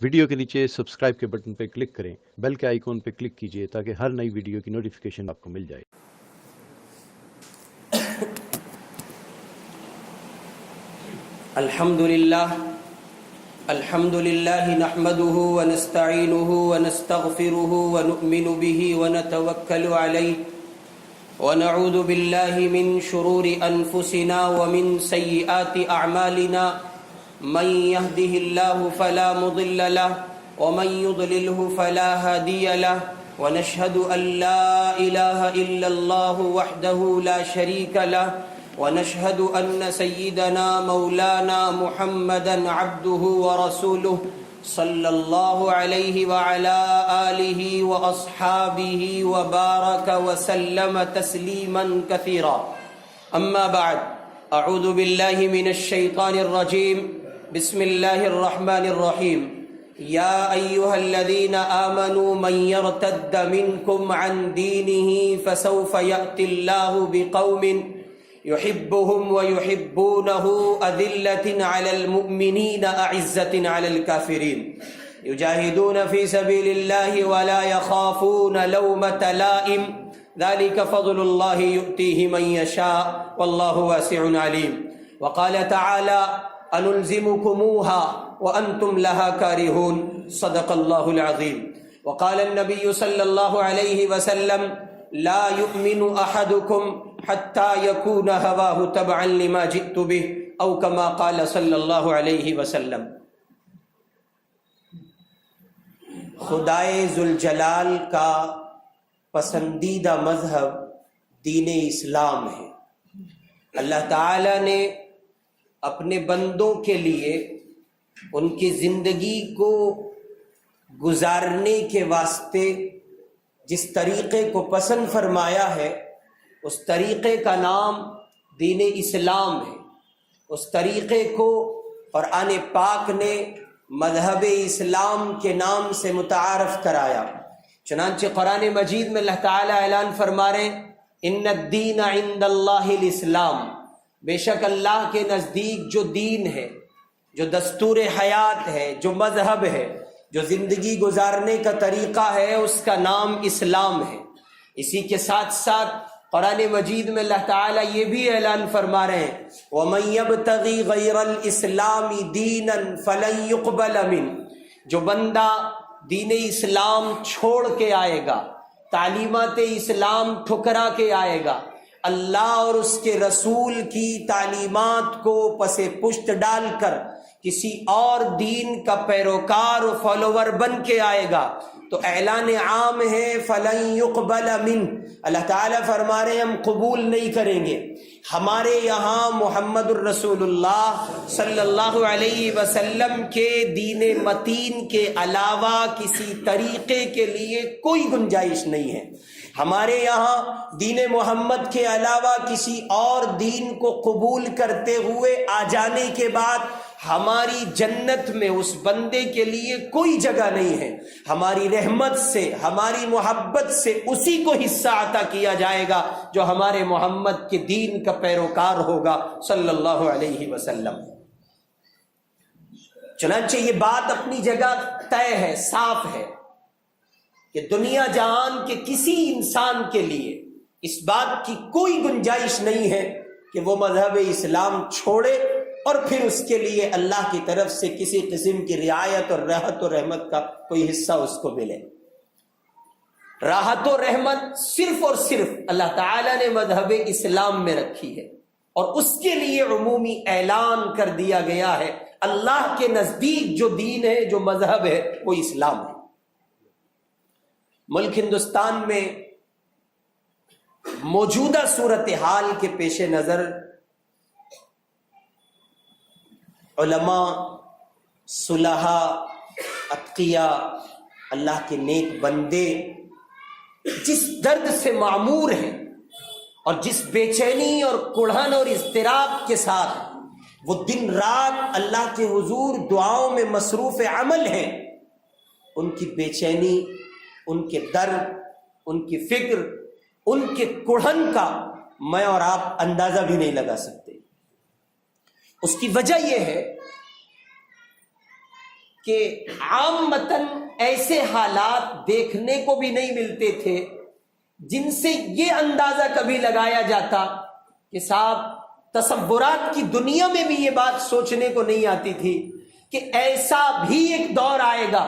Video کے نیچے subscribe کے بٹن پہ کلک کریں، بیل کے آئیکن پہ کلک کیجئے تاکہ ہر نئی ویڈیو کی نوٹیفیکیشن آپ کو مل جائے۔ الحمد للہ نحمده ونستعینه ونستغفره ونؤمن به ونتوکل علیہ ونعوذ باللہ من شرور انفسنا ومن سیئات اعمالنا من يهده الله فلا مضل له ومن يضلله فلا هادي له ونشهد ان لا اله الا الله وحده لا شريك له ونشهد أن سيدنا مولانا محمدا عبده ورسوله صلى الله عليه وعلى آله وأصحابه وبارك وسلم تسليما كثيرا. أما بعد، أعوذ بالله من الشيطان الرجيم. بسم الله الرحمن الرحيم. يا أيها الذين آمنوا من يرتد منكم عن دينه فسوف يأتي الله بقوم يحبهم ويحبونه أذلة على المؤمنين أعزة على الكافرين يجاهدون في سبيل الله ولا يخافون لومة لائم ذلك فضل الله يؤتيه من يشاء والله واسع عليم. وقال تعالى أنلزمكموها وأنتم لها كارهون صدق الله العظيم. وقال النبي صلى الله عليه وسلم لا يؤمن أحدكم حتى يكون هواه تبعا لما جئت به او كما قال صلی اللہ علیہ وسلم. خدائے ذوالجلال کا پسندیدہ مذہب دین اسلام ہے. اللہ تعالی نے اپنے بندوں کے لیے ان کی زندگی کو گزارنے کے واسطے جس طریقے کو پسند فرمایا ہے اس طریقے کا نام دین اسلام ہے. اس طریقے کو قرآن پاک نے مذہب اسلام کے نام سے متعارف کرایا. چنانچہ قرآن مجید میں اللہ تعالیٰ اعلان فرما رہے ہیں ان الدین عند اللہ الاسلام، بے شک اللہ کے نزدیک جو دین ہے، جو دستور حیات ہے، جو مذہب ہے، جو زندگی گزارنے کا طریقہ ہے، اس کا نام اسلام ہے. اسی کے ساتھ ساتھ قرآن مجید میں اللہ تعالیٰ یہ بھی اعلان فرما رہے ہیں وَمَن يَبْتَغِي غَيْرَ الْإِسْلَامِ دِينًا فَلَن يُقْبَلَ مِنْهُ، جو بندہ دین اسلام چھوڑ کے آئے گا، تعلیمات اسلام ٹھکرا کے آئے گا، اللہ اور اس کے رسول کی تعلیمات کو پس پشت ڈال کر کسی اور دین کا پیروکار و فالوور بن کے آئے گا تو اعلان عام ہے فَلَن يُقْبَلَ مِنْهُ. اللہ تعالیٰ فرما رہے ہیں ہم قبول نہیں کریں گے. ہمارے یہاں محمد الرسول اللہ صلی اللہ علیہ وسلم کے دین متین کے علاوہ کسی طریقے کے لیے کوئی گنجائش نہیں ہے. ہمارے یہاں دین محمد کے علاوہ کسی اور دین کو قبول کرتے ہوئے آ جانے کے بعد ہماری جنت میں اس بندے کے لیے کوئی جگہ نہیں ہے. ہماری رحمت سے، ہماری محبت سے اسی کو حصہ عطا کیا جائے گا جو ہمارے محمد کے دین کا پیروکار ہوگا صلی اللہ علیہ وسلم. چنانچہ یہ بات اپنی جگہ طے ہے، صاف ہے کہ دنیا جہان کے کسی انسان کے لیے اس بات کی کوئی گنجائش نہیں ہے کہ وہ مذہب اسلام چھوڑے اور پھر اس کے لیے اللہ کی طرف سے کسی قسم کی رعایت اور راحت و رحمت کا کوئی حصہ اس کو ملے. راحت و رحمت صرف اور صرف اللہ تعالیٰ نے مذہب اسلام میں رکھی ہے اور اس کے لیے عمومی اعلان کر دیا گیا ہے اللہ کے نزدیک جو دین ہے، جو مذہب ہے، وہ اسلام ہے. ملک ہندوستان میں موجودہ صورتحال کے پیش نظر علماء، صلحاء، اتقیاء، اللہ کے نیک بندے جس درد سے معمور ہیں اور جس بے چینی اور کڑھن اور اضطراب کے ساتھ وہ دن رات اللہ کے حضور دعاؤں میں مصروف عمل ہیں، ان کی بے چینی، ان کے درد، ان کی فکر، ان کے کڑھن کا میں اور آپ اندازہ بھی نہیں لگا سکتے. اس کی وجہ یہ ہے کہ عامتاً ایسے حالات دیکھنے کو بھی نہیں ملتے تھے جن سے یہ اندازہ کبھی لگایا جاتا کہ صاحب تصورات کی دنیا میں بھی یہ بات سوچنے کو نہیں آتی تھی کہ ایسا بھی ایک دور آئے گا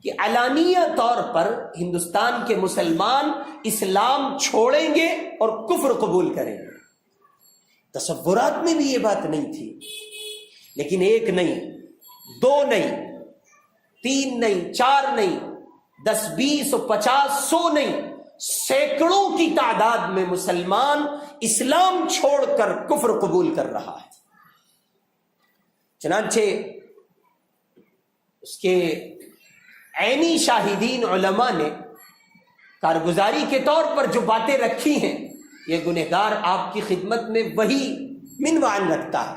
کہ علانیہ طور پر ہندوستان کے مسلمان اسلام چھوڑیں گے اور کفر قبول کریں گے. تصورات میں بھی یہ بات نہیں تھی. لیکن ایک نہیں، دو نہیں، تین نہیں، چار نہیں، 10 20 اور 50 100 نہیں، سینکڑوں کی تعداد میں مسلمان اسلام چھوڑ کر کفر قبول کر رہا ہے. چنانچہ اس کے عینی شاہدین علماء نے کارگزاری کے طور پر جو باتیں رکھی ہیں، یہ گنہگار آپ کی خدمت میں وہی منوان رکھتا ہے.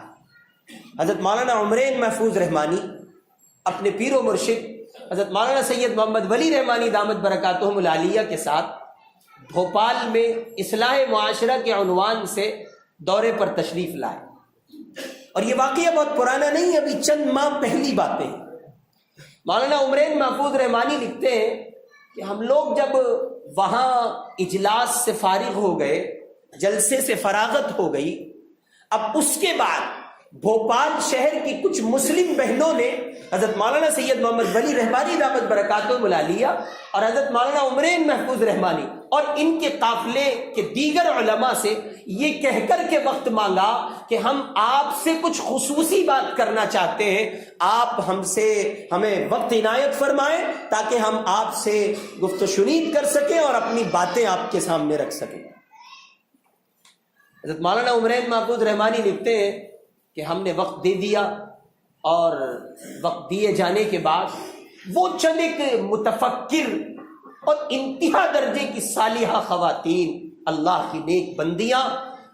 حضرت مولانا عمرین محفوظ رحمانی اپنے پیر و مرشد حضرت مولانا سید محمد ولی رحمانی دامت برکاتہم العالیہ کے ساتھ بھوپال میں اصلاح معاشرہ کے عنوان سے دورے پر تشریف لائے. اور یہ واقعہ بہت پرانا نہیں، ابھی چند ماہ پہلی باتیں ہیں. مولانا عمرین محفوظ رحمانی لکھتے ہیں کہ ہم لوگ جب وہاں اجلاس سے فارغ ہو گئے، جلسے سے فراغت ہو گئی، اب اس کے بعد بھوپال شہر کی کچھ مسلم بہنوں نے حضرت مولانا سید محمد ولی رحمانی دامت برکاتہم العالیہ اور حضرت مولانا عمرین محفوظ رحمانی اور ان کے قافلے کے دیگر علماء سے یہ کہہ کر کے وقت مانگا کہ ہم آپ سے کچھ خصوصی بات کرنا چاہتے ہیں، آپ ہمیں وقت عنایت فرمائیں تاکہ ہم آپ سے گفت و شنید کر سکیں اور اپنی باتیں آپ کے سامنے رکھ سکیں. حضرت مولانا عمرین محفوظ رحمانی لکھتے ہیں کہ ہم نے وقت دے دیا، اور وقت دیے جانے کے بعد وہ چند ایک متفکر اور انتہا درجے کی صالحہ خواتین، اللہ کی نیک بندیاں،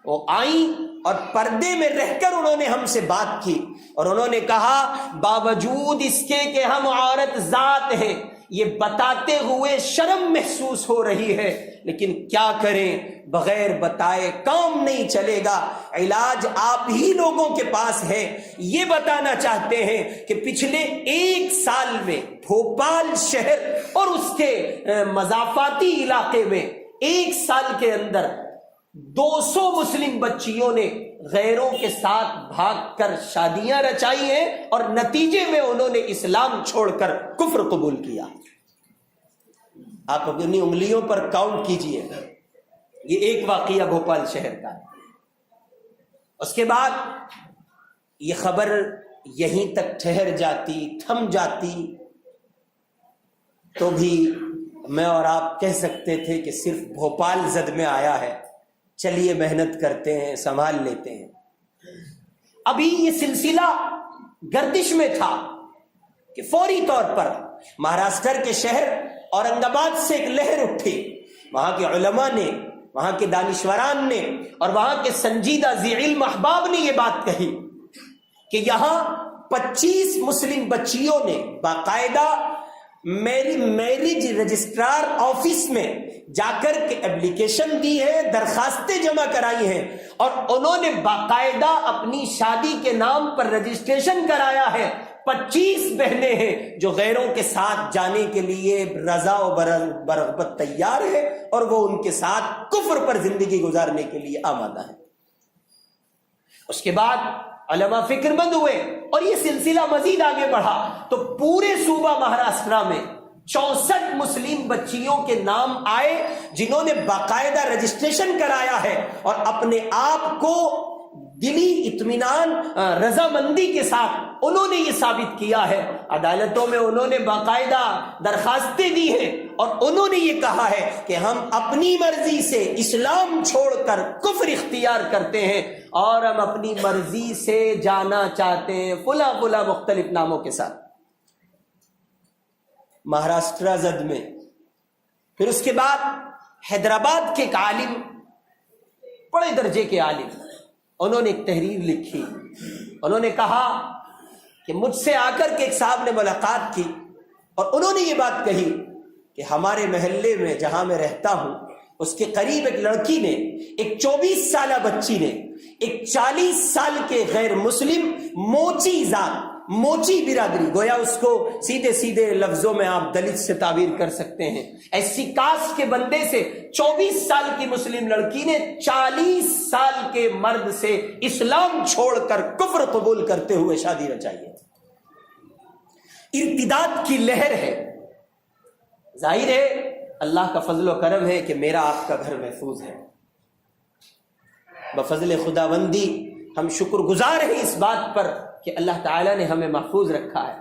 وہ آئیں اور پردے میں رہ کر انہوں نے ہم سے بات کی اور انہوں نے کہا باوجود اس کے کہ ہم عورت ذات ہیں، یہ بتاتے ہوئے شرم محسوس ہو رہی ہے، لیکن کیا کریں، بغیر بتائے کام نہیں چلے گا، علاج آپ ہی لوگوں کے پاس ہے. یہ بتانا چاہتے ہیں کہ پچھلے 1 سال میں بھوپال شہر اور اس کے مضافاتی علاقے میں 1 سال کے اندر 200 مسلم بچیوں نے غیروں کے ساتھ بھاگ کر شادیاں رچائی ہیں اور نتیجے میں انہوں نے اسلام چھوڑ کر کفر قبول کیا. آپ اپنی انگلیوں پر کاؤنٹ کیجئے، یہ ایک واقعہ بھوپال شہر کا ہے. اس کے بعد یہ خبر یہیں تک ٹھہر جاتی، تھم جاتی تو بھی میں اور آپ کہہ سکتے تھے کہ صرف بھوپال زد میں آیا ہے، چلیے محنت کرتے ہیں، سنبھال لیتے ہیں. ابھی یہ سلسلہ گردش میں تھا کہ فوری طور پر مہاراشٹر کے شہر اورنگ آباد سے ایک لہر اٹھی. وہاں کے علماء نے، وہاں کے دانشوران نے اور وہاں کے سنجیدہ ذی علم احباب نے یہ بات کہی کہ یہاں 25 مسلم بچیوں نے باقاعدہ میرج رجسٹرار آفس میں جا کر کے اپلیکیشن دی ہے، درخواستیں جمع کرائی ہیں اور انہوں نے باقاعدہ اپنی شادی کے نام پر رجسٹریشن کرایا ہے. 25 بہنیں ہیں جو غیروں کے ساتھ جانے کے لیے رضا و برغبت تیار ہے اور وہ ان کے ساتھ کفر پر زندگی گزارنے کے لیے آمادہ ہے. اس کے بعد علماء فکر مند ہوئے اور یہ سلسلہ مزید آگے بڑھا تو پورے صوبہ مہاراشٹر میں 64 مسلم بچیوں کے نام آئے جنہوں نے باقاعدہ رجسٹریشن کرایا ہے اور اپنے آپ کو دلی اطمینان رضامندی کے ساتھ انہوں نے یہ ثابت کیا ہے. عدالتوں میں انہوں نے باقاعدہ درخواستیں دی ہیں اور انہوں نے یہ کہا ہے کہ ہم اپنی مرضی سے اسلام چھوڑ کر کفر اختیار کرتے ہیں اور ہم اپنی مرضی سے جانا چاہتے ہیں فلاں فلاں مختلف ناموں کے ساتھ. مہاراشٹر زد میں پھر اس کے بعد حیدرآباد کے ایک عالم، بڑے درجے کے عالم، انہوں نے ایک تحریر لکھی. انہوں نے کہا کہ مجھ سے آ کر کے ایک صاحب نے ملاقات کی اور انہوں نے یہ بات کہی کہ ہمارے محلے میں جہاں میں رہتا ہوں اس کے قریب ایک لڑکی نے، ایک 24 سالہ بچی نے ایک 40 سال کے غیر مسلم موچی ذات موچی برادری، گویا اس کو سیدھے سیدھے لفظوں میں آپ دلت سے تعبیر کر سکتے ہیں، ایسی کاسٹ کے بندے سے 24 سال کی مسلم لڑکی نے 40 سال کے مرد سے اسلام چھوڑ کر کفر قبول کرتے ہوئے شادی رچائی ہے۔ ارتداد کی لہر ہے۔ ظاہر ہے اللہ کا فضل و کرم ہے کہ میرا آپ کا گھر محفوظ ہے، بفضل خداوندی ہم شکر گزار ہیں اس بات پر کہ اللہ تعالیٰ نے ہمیں محفوظ رکھا ہے،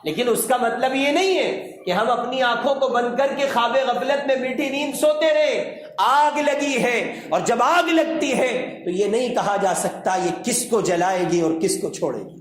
لیکن اس کا مطلب یہ نہیں ہے کہ ہم اپنی آنکھوں کو بند کر کے خواب غفلت میں میٹھی نیند سوتے رہیں۔ آگ لگی ہے، اور جب آگ لگتی ہے تو یہ نہیں کہا جا سکتا یہ کس کو جلائے گی اور کس کو چھوڑے گی،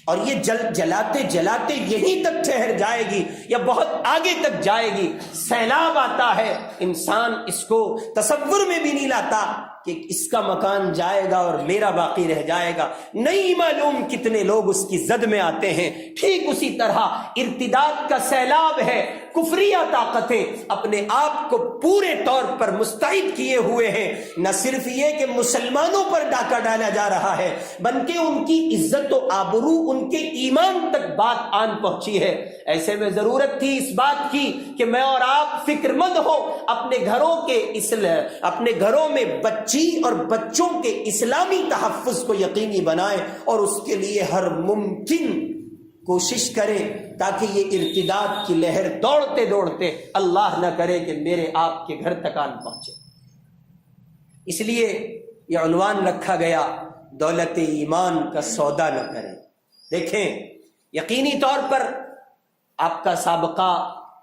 اور یہ جلاتے جلاتے یہیں تک ٹھہر جائے گی یا بہت آگے تک جائے گی۔ سیلاب آتا ہے، انسان اس کو تصور میں بھی نہیں لاتا کہ اس کا مکان جائے گا اور میرا باقی رہ جائے گا، نہیں معلوم کتنے لوگ اس کی زد میں آتے ہیں۔ ٹھیک اسی طرح ارتداد کا سیلاب ہے، کفریہ طاقتیں اپنے آپ کو پورے طور پر مستعد کیے ہوئے ہیں۔ نہ صرف یہ کہ مسلمانوں پر ڈاکہ ڈالا جا رہا ہے، بلکہ ان کی عزت و آبرو، ان کے ایمان تک بات آن پہنچی ہے۔ ایسے میں ضرورت تھی اس بات کی کہ میں اور آپ فکر مند ہو، اپنے گھروں میں بچی اور بچوں کے اسلامی تحفظ کو یقینی بنائیں، اور اس کے لیے ہر ممکن کوشش کریں تاکہ یہ ارتداد کی لہر دوڑتے دوڑتے اللہ نہ کرے کہ میرے آپ کے گھر تک آن پہنچے۔ اس لیے یہ عنوان رکھا گیا، دولت ایمان کا سودا نہ کریں۔ دیکھیں، یقینی طور پر آپ کا سابقہ،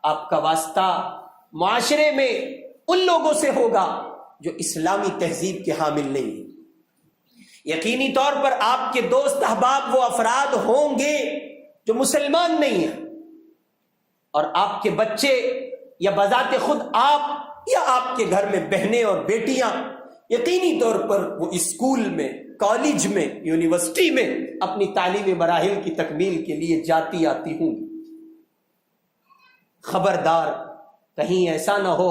آپ کا واسطہ معاشرے میں ان لوگوں سے ہوگا جو اسلامی تہذیب کے حامل نہیں ہیں۔ یقینی طور پر آپ کے دوست احباب وہ افراد ہوں گے جو مسلمان نہیں ہیں، اور آپ کے بچے یا بذات خود آپ یا آپ کے گھر میں بہنیں اور بیٹیاں یقینی طور پر وہ اسکول میں، کالج میں، یونیورسٹی میں اپنی تعلیمی مراحل کی تکمیل کے لیے جاتی آتی ہوں گی۔ خبردار کہیں ایسا نہ ہو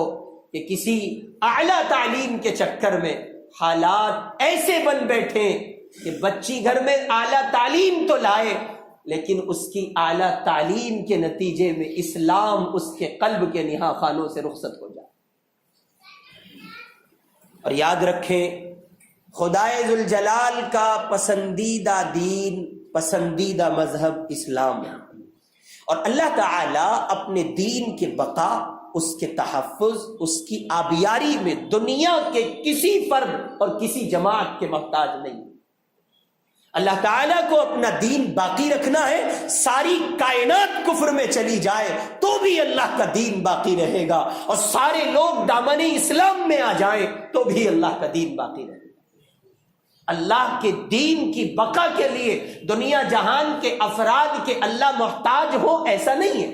کہ کسی اعلیٰ تعلیم کے چکر میں حالات ایسے بن بیٹھے کہ بچی گھر میں اعلیٰ تعلیم تو لائے، لیکن اس کی اعلیٰ تعلیم کے نتیجے میں اسلام اس کے قلب کے نہا خانوں سے رخصت ہو جائے۔ اور یاد رکھیں، خدائے ذوالجلال کا پسندیدہ دین، پسندیدہ مذہب اسلام ہے، اور اللہ تعالیٰ اپنے دین کے بقا، اس کے تحفظ، اس کی آبیاری میں دنیا کے کسی فرد اور کسی جماعت کے محتاج نہیں۔ اللہ تعالیٰ کو اپنا دین باقی رکھنا ہے، ساری کائنات کفر میں چلی جائے تو بھی اللہ کا دین باقی رہے گا، اور سارے لوگ دامن اسلام میں آ جائیں تو بھی اللہ کا دین باقی رہے گا۔ اللہ کے دین کی بقا کے لیے دنیا جہان کے افراد کے اللہ محتاج ہو ایسا نہیں ہے،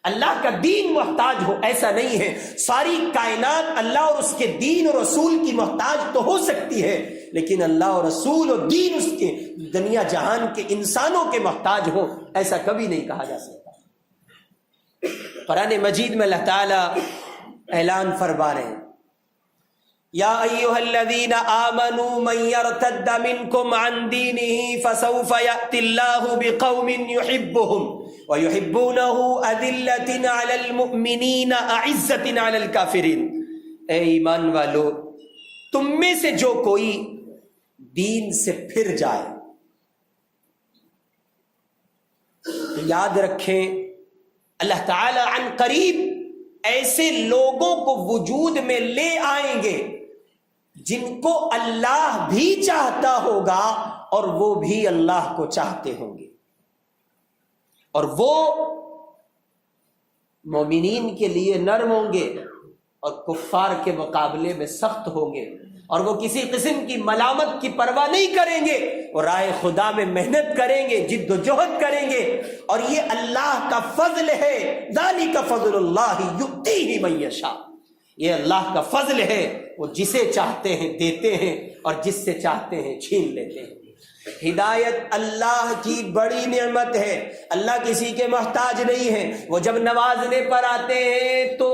اللہ کا دین محتاج ہو ایسا نہیں ہے۔ ساری کائنات اللہ اور اس کے دین اور رسول کی محتاج تو ہو سکتی ہے، لیکن اللہ اور رسول اور دین اس کے دنیا جہان کے انسانوں کے محتاج ہو ایسا کبھی نہیں کہا جا سکتا۔ قرآن مجید میں اللہ تعالیٰ اعلان فرما رہے ہیں، یا ایھا الذین آمنوا من یرتد منکم عن دینہ فسوف یأتی اللہ بقوم یحبهم وَيُحِبُّونَهُ أَذِلَّةٍ عَلَى الْمُؤْمِنِينَ أَعِزَّةٍ عَلَى الْكَافِرِينَ۔ اے ایمان والو، تم میں سے جو کوئی دین سے پھر جائے تو یاد رکھیں اللہ تعالی عن قریب ایسے لوگوں کو وجود میں لے آئیں گے جن کو اللہ بھی چاہتا ہوگا اور وہ بھی اللہ کو چاہتے ہوں گے، اور وہ مومنین کے لیے نرم ہوں گے اور کفار کے مقابلے میں سخت ہوں گے، اور وہ کسی قسم کی ملامت کی پرواہ نہیں کریں گے، وہ راہ خدا میں محنت کریں گے، جد و جہد کریں گے، اور یہ اللہ کا فضل ہے۔ ذالک فضل اللہ یؤتیہ من یشاء، یہ اللہ کا فضل ہے، وہ جسے چاہتے ہیں دیتے ہیں اور جس سے چاہتے ہیں چھین لیتے ہیں۔ ہدایت اللہ کی بڑی نعمت ہے، اللہ کسی کے محتاج نہیں ہے۔ وہ جب نوازنے پر آتے ہیں تو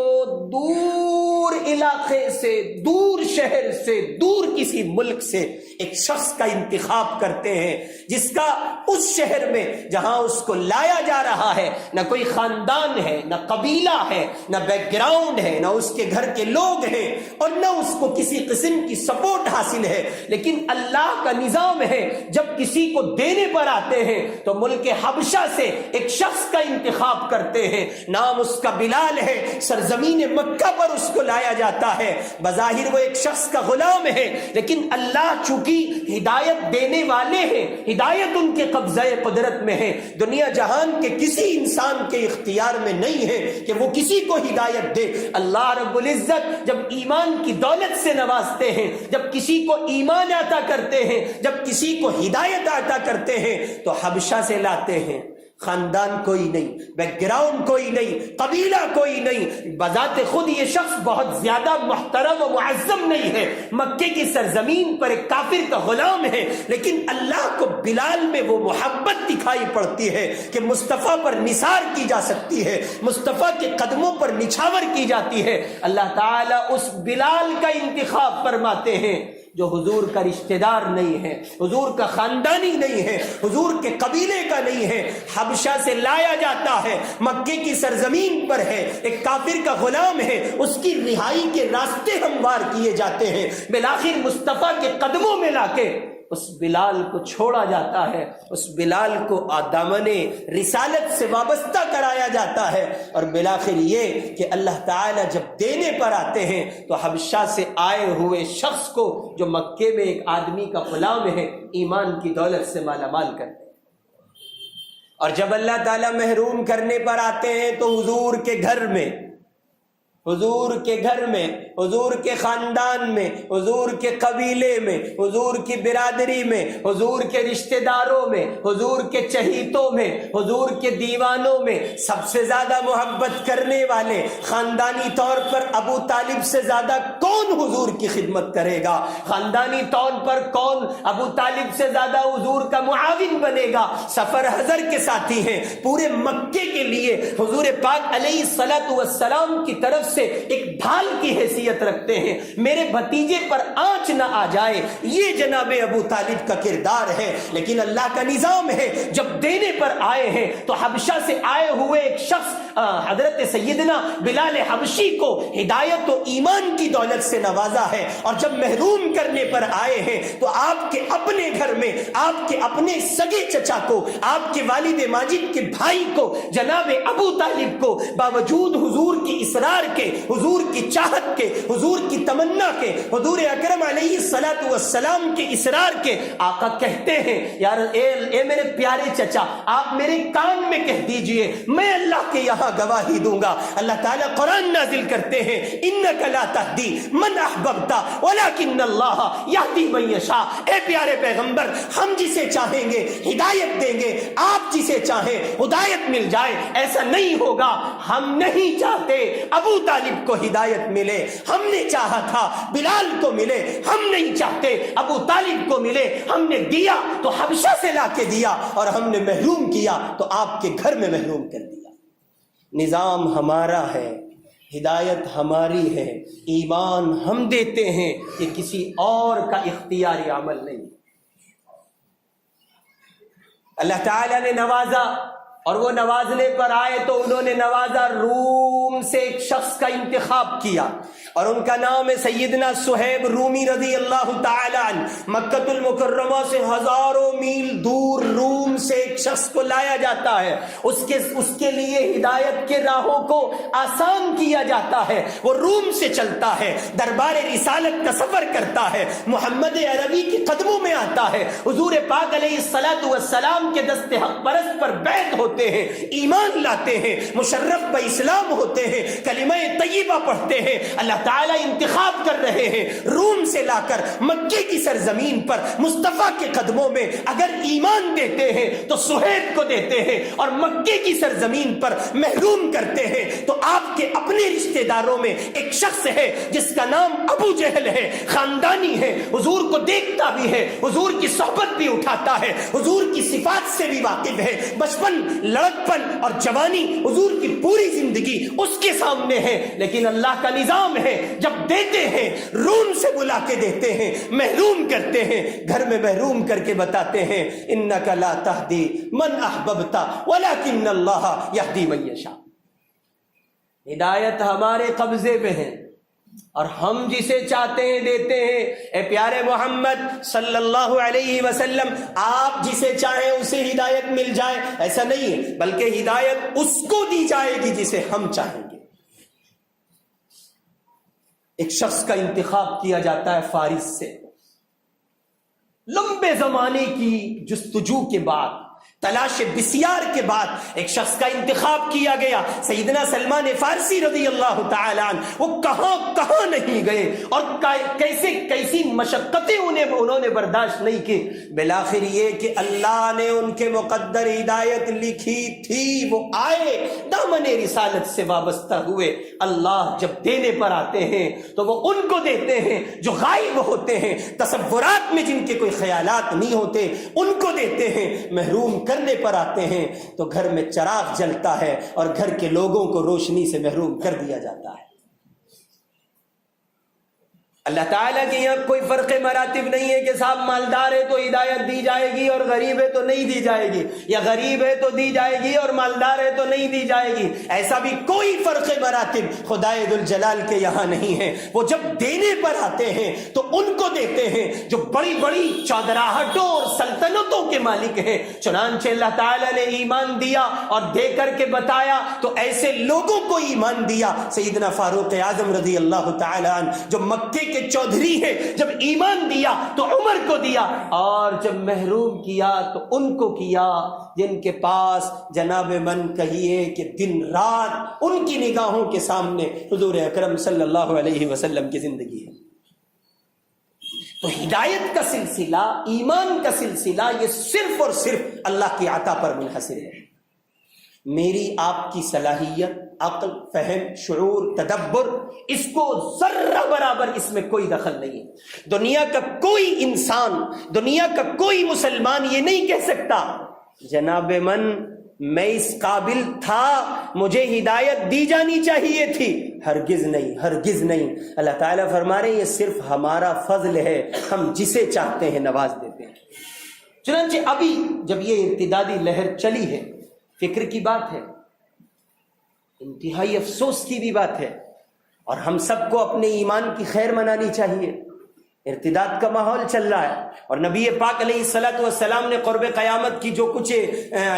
دور دور علاقے سے، دور شہر سے، دور کسی ملک سے ایک شخص کا انتخاب کرتے ہیں جس کا اس شہر میں جہاں اس کو لایا جا رہا ہے نہ کوئی خاندان ہے، نہ قبیلہ ہے، نہ بیک گراؤنڈ ہے، نہ اس کے گھر کے لوگ ہیں، اور نہ اس کو کسی قسم کی سپورٹ حاصل ہے، لیکن اللہ کا نظام ہے جب کسی کو دینے پر آتے ہیں تو ملک حبشہ سے ایک شخص کا انتخاب کرتے ہیں، نام اس کا بلال ہے، سرزمین مکہ پر اس کو لایا جاتا ہے، بظاہر وہ ایک شخص کا غلام ہے، لیکن اللہ چونکہ ہدایت دینے والے ہیں، ہدایت ان کے قبضہ قدرت میں ہے، دنیا جہان کے کسی انسان کے اختیار میں نہیں ہے کہ وہ کسی کو ہدایت دے۔ اللہ رب العزت جب ایمان کی دولت سے نوازتے ہیں، جب کسی کو ایمان عطا کرتے ہیں، جب کسی کو ہدایت عطا کرتے ہیں تو حبشہ سے لاتے ہیں، خاندان کوئی نہیں، بیک گراؤنڈ کوئی نہیں، قبیلہ کوئی نہیں، بذات خود یہ شخص بہت زیادہ محترم و معظم نہیں ہے، مکے کی سرزمین پر ایک کافر کا غلام ہے، لیکن اللہ کو بلال میں وہ محبت دکھائی پڑتی ہے کہ مصطفیٰ پر نثار کی جا سکتی ہے، مصطفیٰ کے قدموں پر نچھاور کی جاتی ہے۔ اللہ تعالیٰ اس بلال کا انتخاب فرماتے ہیں جو حضور کا رشتہ دار نہیں ہے، حضور کا خاندانی نہیں ہے، حضور کے قبیلے کا نہیں ہے، حبشہ سے لایا جاتا ہے، مکے کی سرزمین پر ہے، ایک کافر کا غلام ہے، اس کی رہائی کے راستے ہموار کیے جاتے ہیں، بالآخر مصطفیٰ کے قدموں میں لا کے اس بلال کو چھوڑا جاتا ہے، اس بلال کو دامن رسالت سے وابستہ کرایا جاتا ہے، اور بالآخر یہ کہ اللہ تعالیٰ جب دینے پر آتے ہیں تو حبشہ سے آئے ہوئے شخص کو جو مکے میں ایک آدمی کا غلام ہے ایمان کی دولت سے مالا مال کرتے ہیں، اور جب اللہ تعالیٰ محروم کرنے پر آتے ہیں تو حضور کے گھر میں، حضور کے گھر میں، حضور کے خاندان میں، حضور کے قبیلے میں، حضور کی برادری میں، حضور کے رشتہ داروں میں، حضور کے چہیتوں میں، حضور کے دیوانوں میں سب سے زیادہ محبت کرنے والے، خاندانی طور پر ابو طالب سے زیادہ کون حضور کی خدمت کرے گا، خاندانی طور پر کون ابو طالب سے زیادہ حضور کا معاون بنے گا، سفر حضر کے ساتھی ہیں، پورے مکے کے لیے حضور پاک علیہ الصلوۃ والسلام کی طرف سے ایک ڈھال کی حیثیت رکھتے ہیں، میرے بھتیجے پر آنچ نہ آ جائے، یہ جناب ابو طالب کا کردار ہے، لیکن اللہ کا نظام ہے جب دینے پر آئے ہیں تو حبشہ سے آئے ہوئے ایک شخص حضرت سیدنا بلال حبشی کو ہدایت و ایمان کی دولت سے نوازا ہے، اور جب محروم کرنے پر آئے ہیں تو آپ کے اپنے گھر میں آپ کے اپنے سگے چچا کو، آپ کے والد ماجد کے بھائی کو، جناب ابو طالب کو باوجود حضور کی اصرار کے، حضور کی چاہت کے، حضور کی تمنا کے، حضور اکرم علیہ الصلوۃ والسلام کے اصرار کے، آقا کہتے ہیں یار اے میرے پیارے چچا آپ میرے کان میں کہہ دیجئے، میں اللہ کے یہاں گواہی دوں گا۔ اللہ تعالیٰ قرآن نازل کرتے ہیں انک لا تہدی من احببت ولکن اللہ یہدی من یشاء، اے پیارے پیغمبر ہم جسے چاہیں گے ہدایت دیں گے، آپ جسے چاہیں ہدایت مل جائے، ایسا نہیں ہوگا، ہم نہیں چاہتے ابو طالب کو ہدایت ملے، ہم نے چاہا تھا بلال کو ملے، ہم نہیں چاہتے ابو طالب کو ملے، ہم نے دیا تو حبشہ سے لا کے دیا، اور ہم نے محروم کیا تو آپ کے گھر میں محروم کر دیا۔ نظام ہمارا ہے، ہدایت ہماری ہے، ایمان ہم دیتے ہیں، یہ کسی اور کا اختیاری عمل نہیں۔ اللہ تعالیٰ نے نوازا، اور وہ نوازنے پر آئے تو انہوں نے نوازا، روم سے ایک شخص کا انتخاب کیا، اور ان کا نام ہے سیدنا صہیب رومی رضی اللہ تعالی عنہ۔ مکہ المکرمہ سے ہزاروں میل دور روم سے ایک شخص کو لایا جاتا ہے، اس کے لیے ہدایت کے راہوں کو آسان کیا جاتا ہے، وہ روم سے چلتا ہے، دربار رسالت کا سفر کرتا ہے، محمد عربی کے قدموں میں آتا ہے، حضور پاک علیہ الصلوۃ والسلام کے دست حق پرست پر بیعت ہوتے ہیں، ایمان لاتے ہیں، مشرف با اسلام ہوتے ہیں، کلمہ طیبہ پڑھتے ہیں، اللہ تعالیٰ انتخاب کر رہے ہیں روم سے لا کر مکے کی سرزمین پر مصطفیٰ کے قدموں میں اگر ایمان دیتے ہیں تو صہیب کو دیتے ہیں، اور مکے کی سرزمین پر محروم کرتے ہیں تو آپ کے اپنے رشتہ داروں میں ایک شخص ہے جس کا نام ابو جہل ہے، خاندانی ہے، حضور کو دیکھتا بھی ہے، حضور کی صحبت بھی اٹھاتا ہے، حضور کی صفات سے بھی واقف ہے، بچپن، لڑکپن اور جوانی، حضور کی پوری زندگی زندگی اس کے سامنے ہے، لیکن اللہ کا نظام ہے جب دیتے ہیں روم سے بلا کے دیتے ہیں، محروم کرتے ہیں، گھر میں محروم کر کے بتاتے ہیں انک لا تہدی من احببت ولکن اللہ یہدی من یشاء۔ ہدایت ہمارے قبضے میں ہے اور ہم جسے چاہتے ہیں دیتے ہیں۔ اے پیارے محمد صلی اللہ علیہ وسلم، آپ جسے چاہیں اسے ہدایت مل جائے ایسا نہیں ہے، بلکہ ہدایت اس کو دی جائے گی جسے ہم چاہیں گے۔ ایک شخص کا انتخاب کیا جاتا ہے فارس سے، لمبے زمانے کی جستجو کے بعد، تلاش بسیار کے بعد ایک شخص کا انتخاب کیا گیا، سیدنا سلمان فارسی رضی اللہ تعالی عنہ۔ وہ کہاں کہاں نہیں گئے اور کیسی مشقتیں انہوں نے برداشت نہیں کی، بالآخر یہ کہ اللہ نے ان کے مقدر ہدایت لکھی تھی، وہ آئے دامن رسالت سے وابستہ ہوئے۔ اللہ جب دینے پر آتے ہیں تو وہ ان کو دیتے ہیں جو غائب ہوتے ہیں، تصورات میں جن کے کوئی خیالات نہیں ہوتے ان کو دیتے ہیں۔ محروم کرنے پر آتے ہیں تو گھر میں چراغ جلتا ہے اور گھر کے لوگوں کو روشنی سے محروم کر دیا جاتا ہے۔ اللہ تعالیٰ کے یہاں کوئی فرق مراتب نہیں ہے کہ صاحب مالدار ہے تو ہدایت دی جائے گی اور غریب ہے تو نہیں دی جائے گی، یا غریب ہے تو دی جائے گی اور مالدار ہے تو نہیں دی جائے گی، ایسا بھی کوئی فرق مراتب خدائے ذوالجلال کے یہاں نہیں ہے۔ وہ جب دینے پر آتے ہیں تو ان کو دیتے ہیں جو بڑی بڑی چودراہٹوں اور سلطنتوں کے مالک ہیں۔ چنانچہ اللہ تعالیٰ نے ایمان دیا اور دے کر کے بتایا تو ایسے لوگوں کو ایمان دیا۔ سیدنا فاروق اعظم رضی اللہ تعالیٰ عنہ جو مکے کے چودھری ہے، جب ایمان دیا تو عمر کو دیا، اور جب محروم کیا تو ان کو کیا جن کے پاس جناب من کہیے کہ دن رات ان کی نگاہوں کے سامنے حضور اکرم صلی اللہ علیہ وسلم کی زندگی ہے۔ تو ہدایت کا سلسلہ، ایمان کا سلسلہ، یہ صرف اور صرف اللہ کی عطا پر منحصر ہے۔ میری آپ کی صلاحیت، عقل، فہم، شعور، تدبر، اس کو ذرہ برابر اس میں کوئی دخل نہیں ہے۔ دنیا کا کوئی انسان، دنیا کا کوئی مسلمان یہ نہیں کہہ سکتا جناب من میں اس قابل تھا، مجھے ہدایت دی جانی چاہیے تھی۔ ہرگز نہیں، ہرگز نہیں۔ اللہ تعالیٰ فرما رہے ہیں یہ صرف ہمارا فضل ہے، ہم جسے چاہتے ہیں نواز دیتے ہیں۔ چنانچہ ابھی جب یہ ارتدادی لہر چلی ہے، فکر کی بات ہے، انتہائی افسوس کی بھی بات ہے، اور ہم سب کو اپنے ایمان کی خیر منانی چاہیے۔ ارتداد کا ماحول چل رہا ہے، اور نبی پاک علیہ الصلوۃ والسلام نے قرب قیامت کی جو کچھ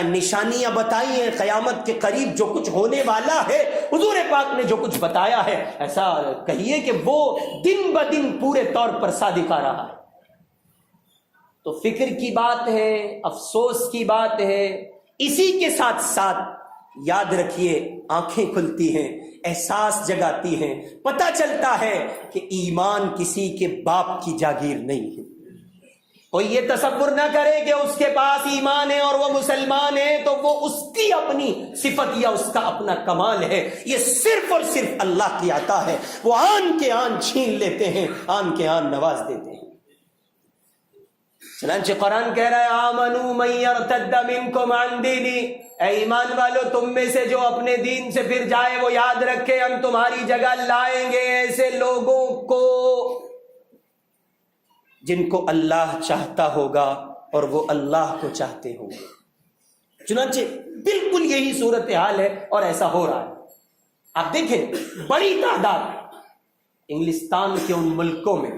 نشانیاں بتائی ہیں، قیامت کے قریب جو کچھ ہونے والا ہے، حضور پاک نے جو کچھ بتایا ہے، ایسا کہیے کہ وہ دن بدن پورے طور پر صادق آ رہا ہے۔ تو فکر کی بات ہے، افسوس کی بات ہے۔ اسی کے ساتھ ساتھ یاد رکھیے، آنکھیں کھلتی ہیں، احساس جگاتی ہیں، پتہ چلتا ہے کہ ایمان کسی کے باپ کی جاگیر نہیں ہے۔ کوئی یہ تصور نہ کرے کہ اس کے پاس ایمان ہے اور وہ مسلمان ہے تو وہ اس کی اپنی صفت یا اس کا اپنا کمال ہے۔ یہ صرف اور صرف اللہ کی عطا ہے۔ وہ آن کے آن چھین لیتے ہیں، آن کے آن نواز دیتے ہیں۔ چنانچہ قرآن کہہ رہا ہے آمنوا من یرتد منکم عن دینی، اے ایمان والو تم میں سے جو اپنے دین سے پھر جائے وہ یاد رکھے ہم تمہاری جگہ لائیں گے ایسے لوگوں کو جن کو اللہ چاہتا ہوگا اور وہ اللہ کو چاہتے ہوں گے۔ چنانچہ بالکل یہی صورتحال ہے اور ایسا ہو رہا ہے۔ آپ دیکھیں بڑی تعداد انگلستان کے ان ملکوں میں،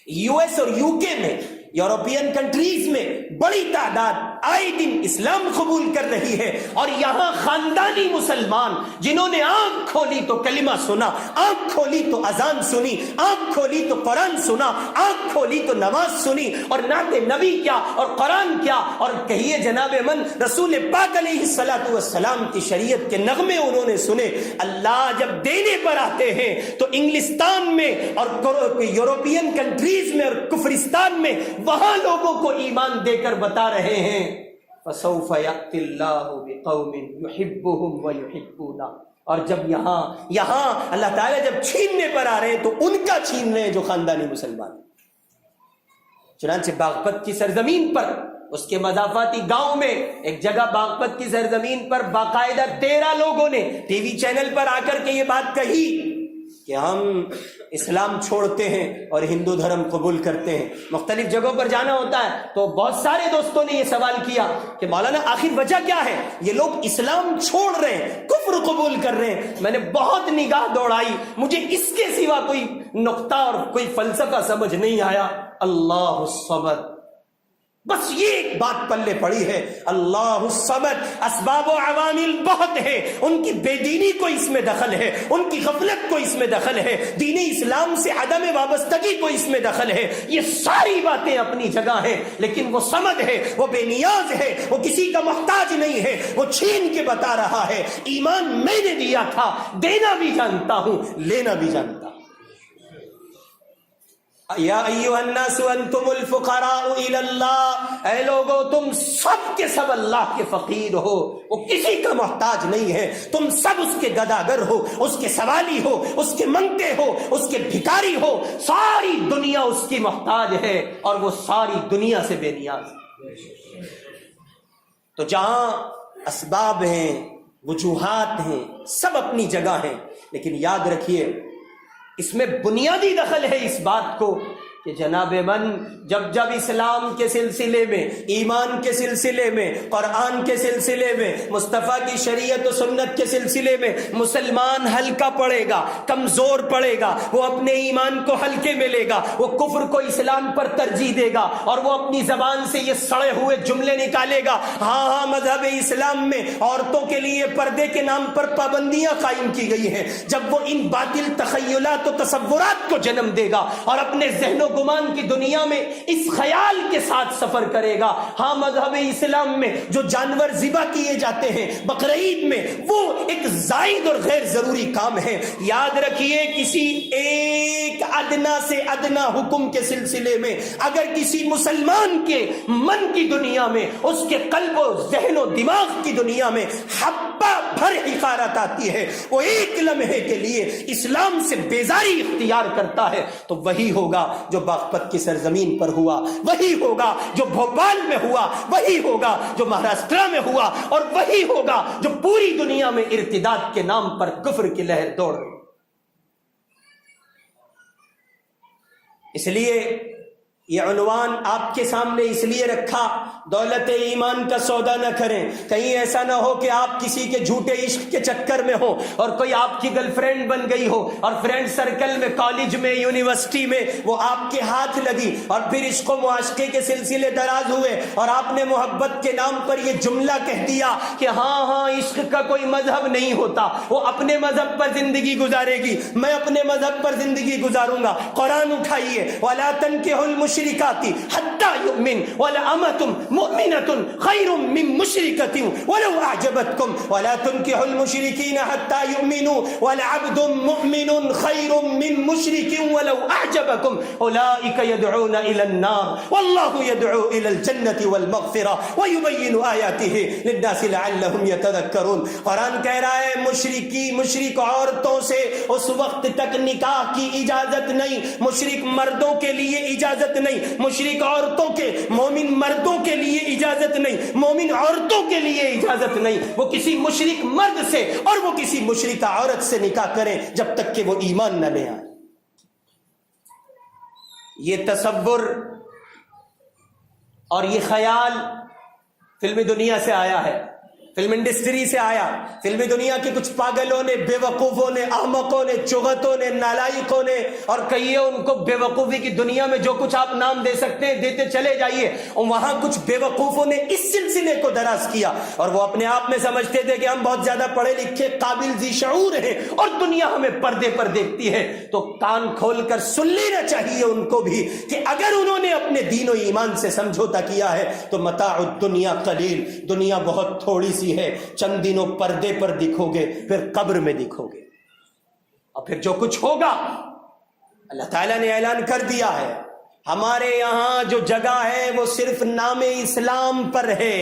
یو ایس اور یو کے میں، یورپین کنٹریز میں بڑی تعداد آئے دن اسلام قبول کر رہی ہے، اور یہاں خاندانی مسلمان جنہوں نے آنکھ کھولی تو کلمہ سنا، آنکھ کھولی تو اذان سنی، آنکھ کھولی تو قرآن سنا، آنکھ کھولی تو نماز سنی، اور نعت نبی کیا اور قرآن کیا، اور کہیے جناب من رسول پاک علیہ الصلوۃ والسلام کی شریعت کے نغمے انہوں نے سنے۔ اللہ جب دینے پر آتے ہیں تو انگلستان میں اور یورپین کنٹریز میں اور کفرستان میں وہاں لوگوں کو ایمان دے کر بتا رہے ہیں فَسَوْفَ يَأْتِ اللَّهُ بِقَوْمٍ يُحِبُّهُمْ وَيُحِبُّونَهُ، اور جب یہاں اللہ تعالیٰ جب چھیننے پر آ رہے ہیں تو ان کا چھین رہے ہیں جو خاندانی مسلمان۔ چنانچہ باغپت کی سرزمین پر اس کے مضافاتی گاؤں میں ایک جگہ باغپت کی سرزمین پر باقاعدہ 13 لوگوں نے ٹی وی چینل پر آ کر کے یہ بات کہی کہ ہم اسلام چھوڑتے ہیں اور ہندو دھرم قبول کرتے ہیں۔ مختلف جگہوں پر جانا ہوتا ہے تو بہت سارے دوستوں نے یہ سوال کیا کہ مولانا آخر وجہ کیا ہے، یہ لوگ اسلام چھوڑ رہے ہیں، کفر قبول کر رہے ہیں۔ میں نے بہت نگاہ دوڑائی، مجھے اس کے سوا کوئی نقطہ اور کوئی فلسفہ سمجھ نہیں آیا۔ اللہ الصمد، بس یہ ایک بات پلے پڑی ہے، اللہ الصمد۔ اسباب و عوامل بہت ہے، ان کی بے دینی کو اس میں دخل ہے، ان کی غفلت کو اس میں دخل ہے، دین اسلام سے عدم وابستگی کو اس میں دخل ہے، یہ ساری باتیں اپنی جگہ ہیں، لیکن وہ صمد ہے، وہ بے نیاز ہے، وہ کسی کا محتاج نہیں ہے، وہ چھین کے بتا رہا ہے ایمان میں نے دیا تھا، دینا بھی جانتا ہوں، لینا بھی جانتا ہوں۔ یا ایھا الناس انتم الفقراء الی اللہ، اے لوگو تم سب کے سب اللہ کے فقیر ہو، وہ کسی کا محتاج نہیں ہے، تم سب اس کے گداگر ہو، اس کے سوالی ہو، اس کے منگتے ہو، اس کے بھکاری ہو، ساری دنیا اس کی محتاج ہے اور وہ ساری دنیا سے بے نیاز ہے۔ تو جہاں اسباب ہیں، وجوہات ہیں، سب اپنی جگہ ہیں، لیکن یاد رکھیے اس میں بنیادی دخل ہے اس بات کو کہ جناب من جب اسلام کے سلسلے میں، ایمان کے سلسلے میں، قرآن کے سلسلے میں، مصطفیٰ کی شریعت و سنت کے سلسلے میں مسلمان ہلکا پڑے گا، کمزور پڑے گا، وہ اپنے ایمان کو ہلکے میں لے گا، وہ کفر کو اسلام پر ترجیح دے گا اور وہ اپنی زبان سے یہ سڑے ہوئے جملے نکالے گا، ہاں مذہب اسلام میں عورتوں کے لیے پردے کے نام پر پابندیاں قائم کی گئی ہیں، جب وہ ان باطل تخیلات و تصورات کو جنم دے گا اور اپنے ذہن و گمان کی دنیا میں اس خیال کے ساتھ سفر کرے گا، ہاں مذہب اسلام میں جو جانور ذبح کیے جاتے ہیں بقرعید میں وہ ایک زائد اور غیر ضروری کام ہے، یاد رکھیے کسی ایک ادنا سے ادنا حکم کے سلسلے میں اگر کسی مسلمان کے من کی دنیا میں، اس کے قلب و ذہن و دماغ کی دنیا میں حبہ بھر حقارت آتی ہے، وہ ایک لمحے کے لیے اسلام سے بیزاری اختیار کرتا ہے، تو وہی ہوگا جو باغپت کی سرزمین پر ہوا، وہی ہوگا جو بھوپال میں ہوا، وہی ہوگا جو مہاراشٹر میں ہوا، اور وہی ہوگا جو پوری دنیا میں ارتداد کے نام پر کفر کی لہر دوڑ رہی۔ اس لیے یہ عنوان آپ کے سامنے اس لیے رکھا، دولت ایمان کا سودا نہ کریں، کہیں ایسا نہ ہو کہ آپ کسی کے جھوٹے عشق کے چکر میں ہو اور کوئی آپ کی گرل فرینڈ بن گئی ہو اور فرینڈ سرکل میں، کالج میں، یونیورسٹی میں وہ آپ کے ہاتھ لگی اور پھر عشق و معاشقے کے سلسلے دراز ہوئے اور آپ نے محبت کے نام پر یہ جملہ کہہ دیا کہ ہاں عشق کا کوئی مذہب نہیں ہوتا، وہ اپنے مذہب پر زندگی گزارے گی، میں اپنے مذہب پر زندگی گزاروں گا۔ قرآن اٹھائیے، وَلَا تَنكِحُوا الْمُشْرِكَاتِ حَتَّى يُؤْمِنَ وَلَأَمَةٌ مُؤْمِنَةٌ خَيْرٌ مِّن مُّشْرِكَةٍ وَلَوْ أَعْجَبَتْكُمْ وَلَا تُنكِحُوا الْمُشْرِكِينَ حَتَّى يُؤْمِنُوا وَلَعَبْدٌ مُّؤْمِنٌ خَيْرٌ مِّن مُّشْرِكٍ وَلَوْ أَعْجَبَكُمْ أُولَٰئِكَ يَدْعُونَ إِلَى النَّارِ وَاللَّهُ يَدْعُو إِلَى الْجَنَّةِ وَالْمَغْفِرَةِ وَيُبَيِّنُ آيَاتِهِ لِلنَّاسِ لَعَلَّهُمْ يَتَذَكَّرُونَ۔ قرآن کہہ رہا ہے مشرک عورتوں سے اس وقت تک نکاح کی اجازت نہیں، مشرک مردوں کے لیے اجازت نہیں، مشرک عورتوں کے، مومن مردوں کے لیے اجازت نہیں، مومن عورتوں کے لیے اجازت نہیں، وہ کسی مشرک مرد سے اور وہ کسی مشرکہ عورت سے نکاح کریں جب تک کہ وہ ایمان نہ لے آئے۔ یہ تصور اور یہ خیال فلمی دنیا سے آیا ہے، فلم انڈسٹری سے آیا، فلمی دنیا کے کچھ پاگلوں نے، بے وقوفوں نے، احمقوں نے، چغتوں نے، نالائقوں نے، اور کہیے ان کو بے وقوفی کی دنیا میں جو کچھ آپ نام دے سکتے ہیں دیتے چلے جائیے، اور وہاں کچھ بے وقوفوں نے اس سلسلے کو دراز کیا اور وہ اپنے آپ میں سمجھتے تھے کہ ہم بہت زیادہ پڑھے لکھے، قابل ذی شعور ہیں اور دنیا ہمیں پردے پر دیکھتی ہے۔ تو کان کھول کر سن لینا چاہیے ان کو بھی کہ اگر انہوں نے اپنے دین و ایمان سے سمجھوتا کیا ہے تو متاع الدنیا قلیل، دنیا بہت تھوڑی سی ہے، چند دنوں پردے پر دکھو گے، پھر قبر میں دکھو گے، اور پھر جو کچھ ہوگا اللہ تعالیٰ نے اعلان کر دیا ہے۔ ہمارے یہاں جو جگہ ہے وہ صرف نام اسلام پر ہے،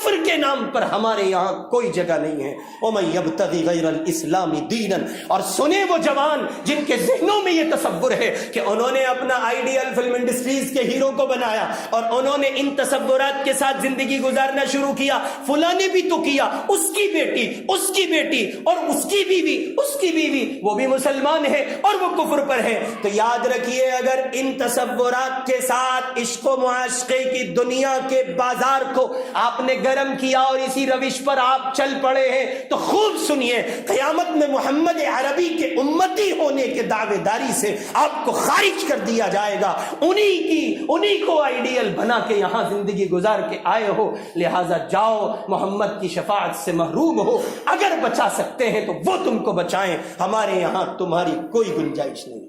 کفر کے نام پر ہمارے یہاں کوئی جگہ نہیں ہے. وَمَن يَبْتَغِ غَيْرَ الْإِسْلَامِ دِينًا. اور سنیں وہ جوان جن کے ذہنوں میں یہ تصور ہے کہ انہوں نے اپنا آئیڈیل فلم انڈسٹریز کے ہیرو کو بنایا اور انہوں نے ان تصورات کے ساتھ زندگی گزارنا شروع کیا. فلاں نے بھی تو کیا, اس کی بیٹی, اس کی بیٹی اور اس کی بیوی, اس کی بیوی, وہ بھی مسلمان ہے اور وہ کفر پر ہے. تو یاد رکھیے, اگر ان تصورات کے ساتھ عشق و معاشقے کی دنیا کے بازار کو آپ نے گرم کیا اور اسی روش پر آپ چل پڑے ہیں تو خوب سنیے, قیامت میں محمد عربی کے امتی ہونے کے دعوے داری سے آپ کو خارج کر دیا جائے گا. انہی کو آئیڈیل بنا کے یہاں زندگی گزار کے آئے ہو, لہذا جاؤ محمد کی شفاعت سے محروم ہو. اگر بچا سکتے ہیں تو وہ تم کو بچائیں, ہمارے یہاں تمہاری کوئی گنجائش نہیں.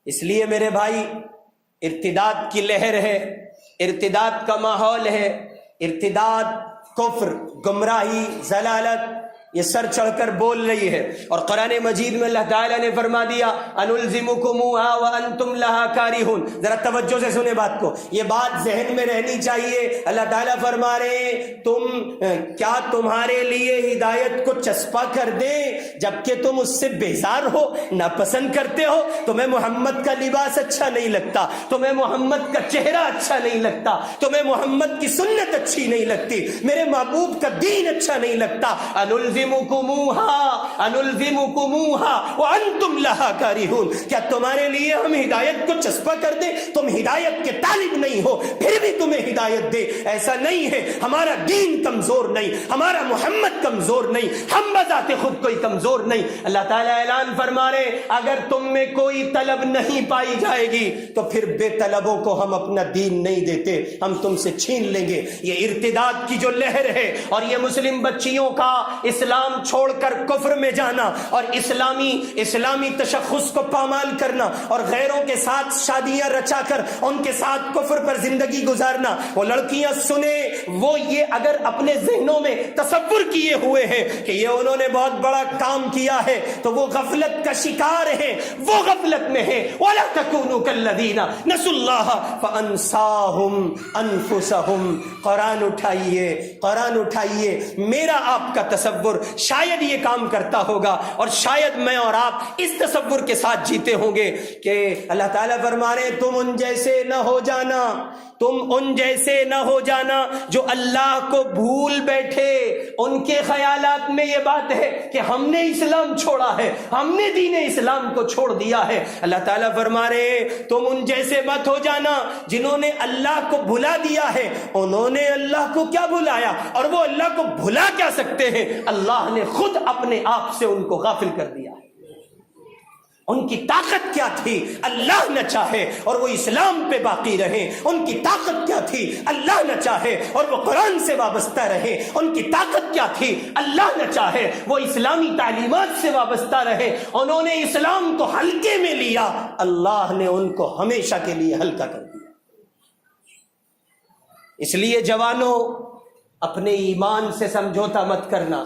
اس لیے میرے بھائی, ارتداد کی لہر ہے, ارتداد کا ماحول ہے, ارتداد, کفر, گمراہی, ضلالت یہ سر چڑھ کر بول رہی ہے. اور قرآن مجید میں اللہ تعالیٰ نے فرما دیا انلزمکموها وانتم لها کارہون. ذرا توجہ سے سنیں بات کو, یہ بات ذہن میں رہنی چاہیے. اللہ تعالیٰ فرما رہے ہیں کیا تمہارے لیے ہدایت کو چسپا کر دیں جبکہ تم اس سے بیزار ہو, ناپسند کرتے ہو. تمہیں محمد کا لباس اچھا نہیں لگتا, تمہیں محمد کا چہرہ اچھا نہیں لگتا, تمہیں محمد کی سنت اچھی نہیں لگتی, میرے محبوب کا دین اچھا نہیں لگتا. انلزمکموها وانتم لها کارہون. کیا تمہارے لیے ہم ہدایت کو چسپا کر دیں؟ تم ہدایت کے طالب نہیں ہو پھر بھی تمہیں ہدایت دے. ایسا نہیں ہے, ہمارا دین کمزور نہیں, ہمارا محمد کمزور نہیں, ہم بذات خود کوئی کمزور نہیں. اللہ تعالیٰ اعلان فرما رہے اگر تم میں کوئی طلب نہیں پائی جائے گی تو پھر بے طلبوں کو ہم اپنا دین نہیں دیتے, ہم تم سے چھین لیں گے. یہ ارتداد کی جو لہر ہے اور یہ مسلم بچیوں کا اسلام چھوڑ کر کفر میں جانا اور اسلامی تشخص کو پامال کرنا اور غیروں کے ساتھ شادیاں رچا کر ان کے ساتھ کفر پر زندگی گزارنا. وہ لڑکیاں سنیں, وہ یہ اگر اپنے ذہنوں میں تصور کیے ہوئے ہیں کہ یہ انہوں نے بہت بڑا کام کیا ہے تو وہ غفلت کا شکار ہیں, وہ غفلت میں ہیں. وَلَا تَكُونُوا كَالَّذِينَ نَسُوا اللَّهَ فَأَنسَاهُمْ أَنفُسَهُمْ. قرآن اٹھائیے, قرآن اٹھائیے. میرا آپ کا تصور شاید یہ کام کرتا ہوگا اور شاید میں اور آپ اس تصور کے ساتھ جیتے ہوں گے کہ اللہ تعالیٰ فرما رہے تم ان جیسے نہ ہو جانا, تم ان جیسے نہ ہو جانا جو اللہ کو بھول بیٹھے. ان کے خیالات میں یہ بات ہے کہ ہم نے اسلام چھوڑا ہے, ہم نے دین اسلام کو چھوڑ دیا ہے. اللہ تعالیٰ فرما رہے تم ان جیسے مت ہو جانا جنہوں نے اللہ کو بھلا دیا ہے. انہوں نے اللہ کو کیا بھلایا اور وہ اللہ کو بھلا کیا سکتے ہیں؟ اللہ نے خود اپنے آپ سے ان کو غافل کر دیا ہے. ان کی طاقت کیا تھی؟ اللہ نہ چاہے اور وہ اسلام پہ باقی رہیں. ان کی طاقت کیا تھی؟ اللہ نہ چاہے اور وہ قرآن سے وابستہ رہیں. ان کی طاقت کیا تھی؟ اللہ نہ چاہے وہ اسلامی تعلیمات سے وابستہ رہیں. انہوں نے اسلام کو ہلکے میں لیا, اللہ نے ان کو ہمیشہ کے لیے ہلکا کر دیا. اس لیے جوانوں, اپنے ایمان سے سمجھوتا مت کرنا.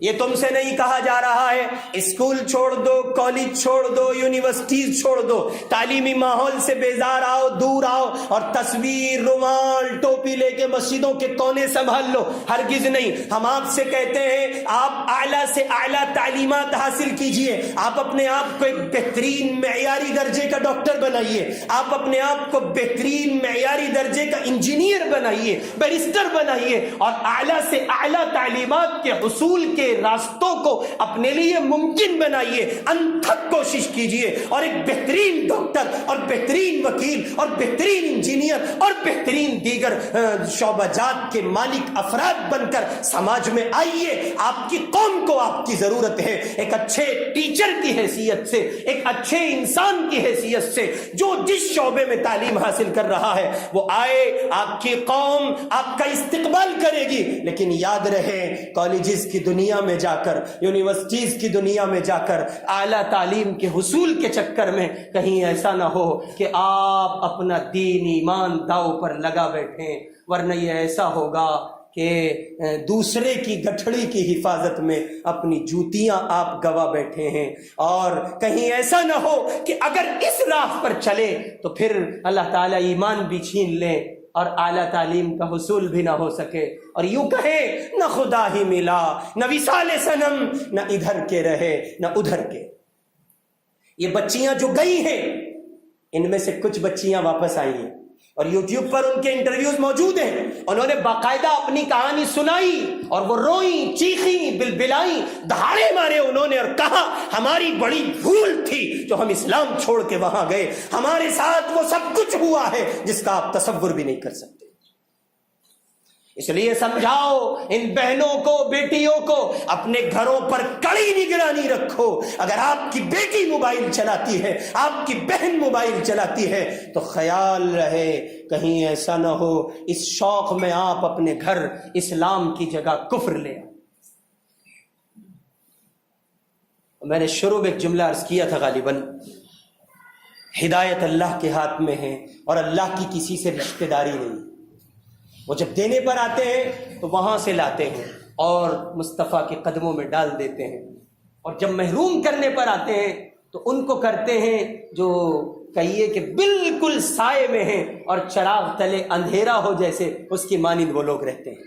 یہ تم سے نہیں کہا جا رہا ہے اسکول چھوڑ دو, کالج چھوڑ دو, یونیورسٹیز چھوڑ دو, تعلیمی ماحول سے بیزار آؤ, دور آؤ اور تصویر, رومال, ٹوپی لے کے مسجدوں کے کونے سنبھال لو. ہرگز نہیں. ہم آپ سے کہتے ہیں آپ اعلیٰ سے اعلیٰ تعلیمات حاصل کیجئے, آپ اپنے آپ کو ایک بہترین معیاری درجے کا ڈاکٹر بنائیے, آپ اپنے آپ کو بہترین معیاری درجے کا انجینئر بنائیے, بیرسٹر بنائیے اور اعلیٰ سے اعلیٰ تعلیمات کے حصول کے راستوں کو اپنے لیے ممکن بنائیے. انتھک کوشش کیجئے اور ایک بہترین ڈاکٹر اور بہترین وکیل اور بہترین انجینئر اور بہترین دیگر شعبہ جات کے مالک افراد بن کر سماج میں آئیے. آپ کی قوم کو آپ کی ضرورت ہے ایک اچھے ٹیچر کی حیثیت سے, ایک اچھے انسان کی حیثیت سے. جو جس شعبے میں تعلیم حاصل کر رہا ہے وہ آئے, آپ کی قوم آپ کا استقبال کرے گی. لیکن یاد رہے کالجز کی دنیا میں جا کر, یونیورسٹیز کی دنیا میں جا کر اعلیٰ تعلیم کے حصول کے چکر میں کہیں ایسا نہ ہو کہ آپ اپنا دین ایمان داؤ پر لگا بیٹھیں, ورنہ یہ ایسا ہوگا کہ دوسرے کی گٹھڑی کی حفاظت میں اپنی جوتیاں آپ گوا بیٹھے ہیں. اور کہیں ایسا نہ ہو کہ اگر اس راہ پر چلے تو پھر اللہ تعالیٰ ایمان بھی چھین لیں اور اعلیٰ تعلیم کا حصول بھی نہ ہو سکے اور یوں کہیں نہ خدا ہی ملا نہ وصال صنم نہ ادھر کے رہے نہ ادھر کے. یہ بچیاں جو گئی ہیں ان میں سے کچھ بچیاں واپس آئی ہیں اور یوٹیوب پر ان کے انٹرویوز موجود ہیں. انہوں نے باقاعدہ اپنی کہانی سنائی اور وہ روئیں چیخیں بلبلائیں دہاڑے مارے انہوں نے اور کہا ہماری بڑی بھول تھی جو ہم اسلام چھوڑ کے وہاں گئے. ہمارے ساتھ وہ سب کچھ ہوا ہے جس کا آپ تصور بھی نہیں کر سکتے. اس لیے سمجھاؤ ان بہنوں کو بیٹیوں کو اپنے گھروں پر کڑی نگرانی رکھو. اگر آپ کی بیٹی موبائل چلاتی ہے آپ کی بہن موبائل چلاتی ہے تو خیال رہے کہیں ایسا نہ ہو اس شوق میں آپ اپنے گھر اسلام کی جگہ کفر لے آئیں. میں نے شروع میں ایک جملہ عرض کیا تھا غالباً ہدایت اللہ کے ہاتھ میں ہے اور اللہ کی کسی سے رشتہ داری نہیں. وہ جب دینے پر آتے ہیں تو وہاں سے لاتے ہیں اور مصطفیٰ کے قدموں میں ڈال دیتے ہیں اور جب محروم کرنے پر آتے ہیں تو ان کو کرتے ہیں جو کہیے کہ بالکل سائے میں ہیں اور چراغ تلے اندھیرا ہو جیسے اس کی مانند وہ لوگ رہتے ہیں.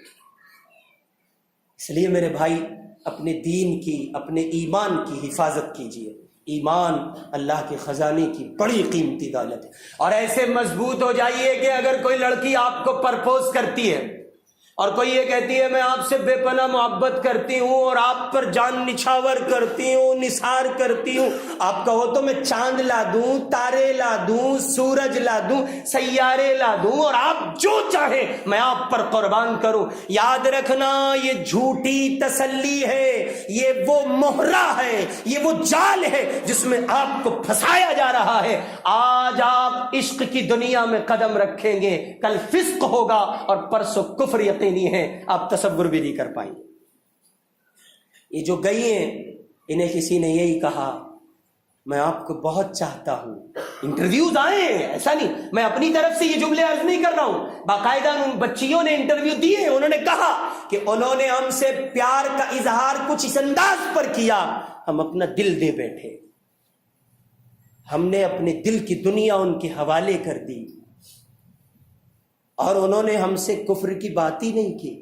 اس لیے میرے بھائی اپنے دین کی اپنے ایمان کی حفاظت کیجیے. ایمان اللہ کے خزانے کی بڑی قیمتی دولت ہے اور ایسے مضبوط ہو جائیے کہ اگر کوئی لڑکی آپ کو پرپوز کرتی ہے اور کوئی یہ کہتی ہے میں آپ سے بے پناہ محبت کرتی ہوں اور آپ پر جان نچھاور کرتی ہوں نثار کرتی ہوں, آپ کہو تو میں چاند لا دوں تارے لا دوں سورج لا دوں سیارے لا دوں اور آپ جو چاہیں میں آپ پر قربان کروں. یاد رکھنا یہ جھوٹی تسلی ہے, یہ وہ مہرہ ہے, یہ وہ جال ہے جس میں آپ کو پھنسایا جا رہا ہے. آج آپ عشق کی دنیا میں قدم رکھیں گے کل فسق ہوگا اور پرسوں کفر یقینی ہے, آپ تصور بھی نہیں کر پائیں گے. یہ جو گئی ہیں انہیں کسی نے یہی کہا میں آپ کو بہت چاہتا ہوں. انٹرویوز آئے ہیں, ایسا نہیں میں اپنی طرف سے یہ جملے عرض نہیں کر رہا ہوں, باقاعدہ ان بچیوں نے انٹرویو دیے. انہوں نے کہا کہ انہوں نے ہم سے پیار کا اظہار کچھ اس انداز پر کیا ہم اپنا دل دے بیٹھے, ہم نے اپنے دل کی دنیا ان کے حوالے کر دی اور انہوں نے ہم سے کفر کی بات ہی نہیں کی,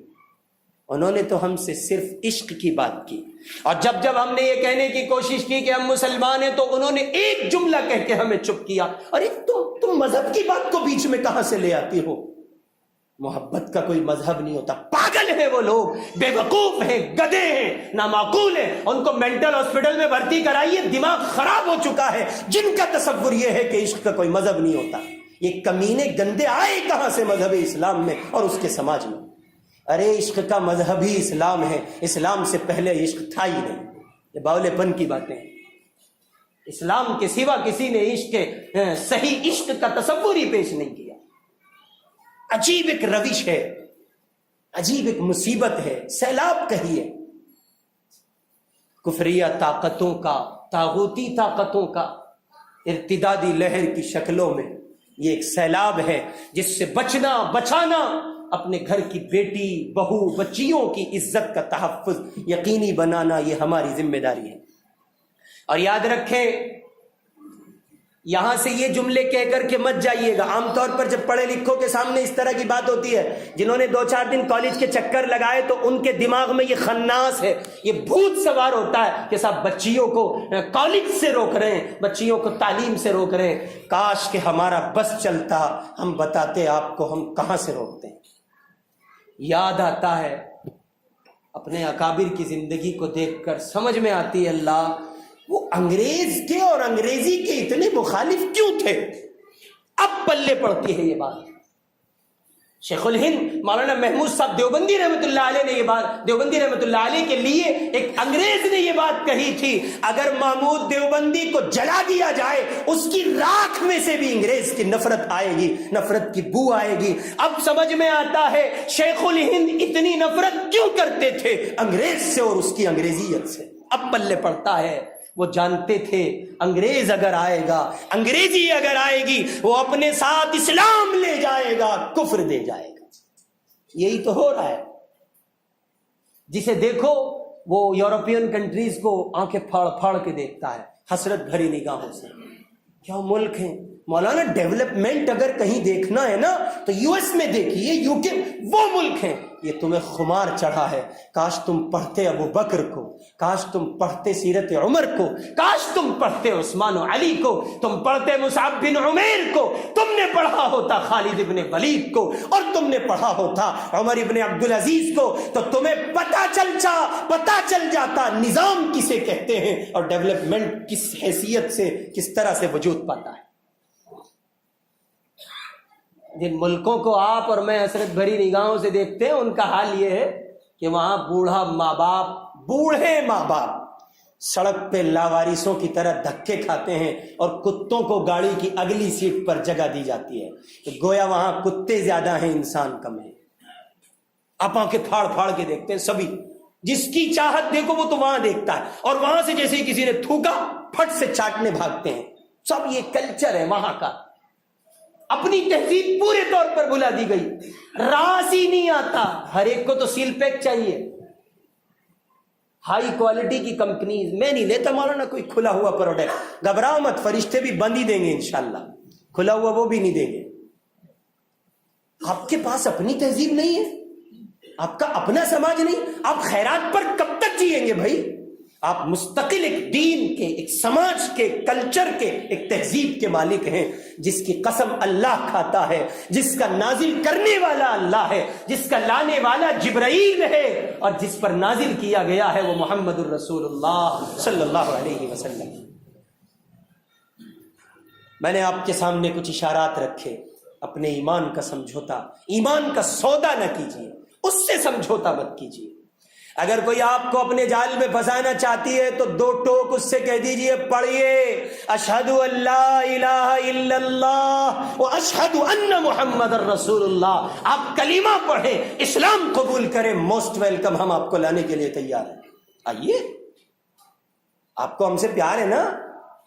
انہوں نے تو ہم سے صرف عشق کی بات کی. اور جب ہم نے یہ کہنے کی کوشش کی کہ ہم مسلمان ہیں تو انہوں نے ایک جملہ کہہ کے ہمیں چپ کیا, ارے تم مذہب کی بات کو بیچ میں کہاں سے لے آتی ہو؟ محبت کا کوئی مذہب نہیں ہوتا. پاگل ہیں وہ لوگ, بے وقوف ہیں, گدھے ہیں, نامعقول ہیں. ان کو مینٹل ہاسپٹل میں بھرتی کرائیے, دماغ خراب ہو چکا ہے جن کا تصور یہ ہے کہ عشق کا کوئی مذہب نہیں ہوتا. یہ کمینے گندے آئے کہاں سے مذہب اسلام میں اور اس کے سماج میں؟ ارے عشق کا مذہب ہی اسلام ہے, اسلام سے پہلے عشق تھا ہی نہیں. یہ باولے پن کی باتیں ہیں. اسلام کے سوا کسی نے عشق صحیح عشق کا تصور ہی پیش نہیں کیا. عجیب ایک روش ہے, عجیب ایک مصیبت ہے, سیلاب کہیے کفریہ طاقتوں کا, طاغوتی طاقتوں کا ارتدادی لہر کی شکلوں میں. یہ ایک سیلاب ہے جس سے بچنا بچانا اپنے گھر کی بیٹی بہو بچیوں کی عزت کا تحفظ یقینی بنانا یہ ہماری ذمہ داری ہے. اور یاد رکھیں یہاں سے یہ جملے کہہ کر کے مت جائیے گا. عام طور پر جب پڑھے لکھوں کے سامنے اس طرح کی بات ہوتی ہے, جنہوں نے 2-4 دن کالج کے چکر لگائے تو ان کے دماغ میں یہ خناس ہے, یہ بھوت سوار ہوتا ہے کہ صاحب بچیوں کو کالج سے روک رہے ہیں, بچیوں کو تعلیم سے روک رہے ہیں. کاش کہ ہمارا بس چلتا, ہم بتاتے آپ کو ہم کہاں سے روکتے ہیں. یاد آتا ہے اپنے اکابر کی زندگی کو دیکھ کر سمجھ میں آتی ہے اللہ وہ انگریز کے اور انگریزی کے اتنے مخالف کیوں تھے. اب پلے پڑتی ہے یہ بات. شیخ الہند مولانا محمود صاحب دیوبندی رحمۃ اللہ علیہ نے یہ بات, دیوبندی رحمۃ اللہ علیہ کے لیے ایک انگریز نے یہ بات کہی تھی, اگر محمود دیوبندی کو جلا دیا جائے اس کی راکھ میں سے بھی انگریز کی نفرت آئے گی, نفرت کی بو آئے گی. اب سمجھ میں آتا ہے شیخ الہند اتنی نفرت کیوں کرتے تھے انگریز سے اور اس کی انگریزیت سے. اب پلے پڑتا ہے وہ جانتے تھے انگریز اگر آئے گا, انگریزی اگر آئے گی وہ اپنے ساتھ اسلام لے جائے گا, کفر دے جائے گا. یہی تو ہو رہا ہے. جسے دیکھو وہ یورپین کنٹریز کو آنکھیں پھاڑ پھاڑ کے دیکھتا ہے حسرت بھری نگاہوں سے. کیا ملک ہیں مولانا ڈیولپمنٹ اگر کہیں دیکھنا ہے نا تو یو ایس میں دیکھیے، یو کے، وہ ملک ہیں. یہ تمہیں خمار چڑھا ہے. کاش تم پڑھتے ابو بکر کو، کاش تم پڑھتے سیرت عمر کو، کاش تم پڑھتے عثمان و علی کو، تم پڑھتے مصعب بن عمیر کو، تم نے پڑھا ہوتا خالد ابن ولید کو، اور تم نے پڑھا ہوتا عمر ابن عبدالعزیز کو، تو تمہیں پتا چل جاتا نظام کسے کہتے ہیں اور ڈیولپمنٹ کس حیثیت سے، کس طرح سے وجود پاتا ہے. جن ملکوں کو آپ اور میں حسرت بھری نگاہوں سے دیکھتے ہیں، ان کا حال یہ ہے کہ وہاں بوڑھے ماں باپ سڑک پہ لاوارثوں کی طرح دھکے کھاتے ہیں اور کتوں کو گاڑی کی اگلی سیٹ پر جگہ دی جاتی ہے کہ گویا وہاں کتے زیادہ ہیں، انسان کم ہے. آپ آنکھیں پھاڑ کے دیکھتے ہیں سبھی، جس کی چاہت دیکھو وہ تو وہاں دیکھتا ہے، اور وہاں سے جیسے ہی کسی نے تھوکا پھٹ سے چاٹنے بھاگتے ہیں. سب یہ کلچر ہے وہاں کا. اپنی تہذیب پورے طور پر بھلا دی گئی. راس ہی نہیں آتا. ہر ایک کو تو سیل پیک چاہیے. ہائی کوالٹی کی کمپنیز، میں نہیں لیتا مولانا کوئی کھلا ہوا پروڈکٹ. گھبراؤ مت، فرشتے بھی بند ہی دیں گے انشاءاللہ، کھلا ہوا وہ بھی نہیں دیں گے. آپ کے پاس اپنی تہذیب نہیں ہے، آپ کا اپنا سماج نہیں، آپ خیرات پر کب تک جیئیں گے بھائی؟ آپ مستقل ایک دین کے، ایک سماج کے، کلچر کے، ایک تہذیب کے مالک ہیں، جس کی قسم اللہ کھاتا ہے، جس کا نازل کرنے والا اللہ ہے، جس کا لانے والا جبرائیل ہے، اور جس پر نازل کیا گیا ہے وہ محمد الرسول اللہ صلی اللہ علیہ وسلم. میں نے آپ کے سامنے کچھ اشارات رکھے. اپنے ایمان کا سمجھوتا، ایمان کا سودا نہ کیجیے، اس سے سمجھوتا مت کیجیے. اگر کوئی آپ کو اپنے جال میں پھنسانا چاہتی ہے تو دو ٹوک اس سے کہہ دیجئے، پڑھیے اشہد ان لا الہ الا اللہ و اشہد ان محمد الرسول اللہ. آپ کلمہ پڑھیں، اسلام قبول کریں، موسٹ ویلکم، ہم آپ کو لانے کے لیے تیار ہیں. آئیے، آپ کو ہم سے پیار ہے نا،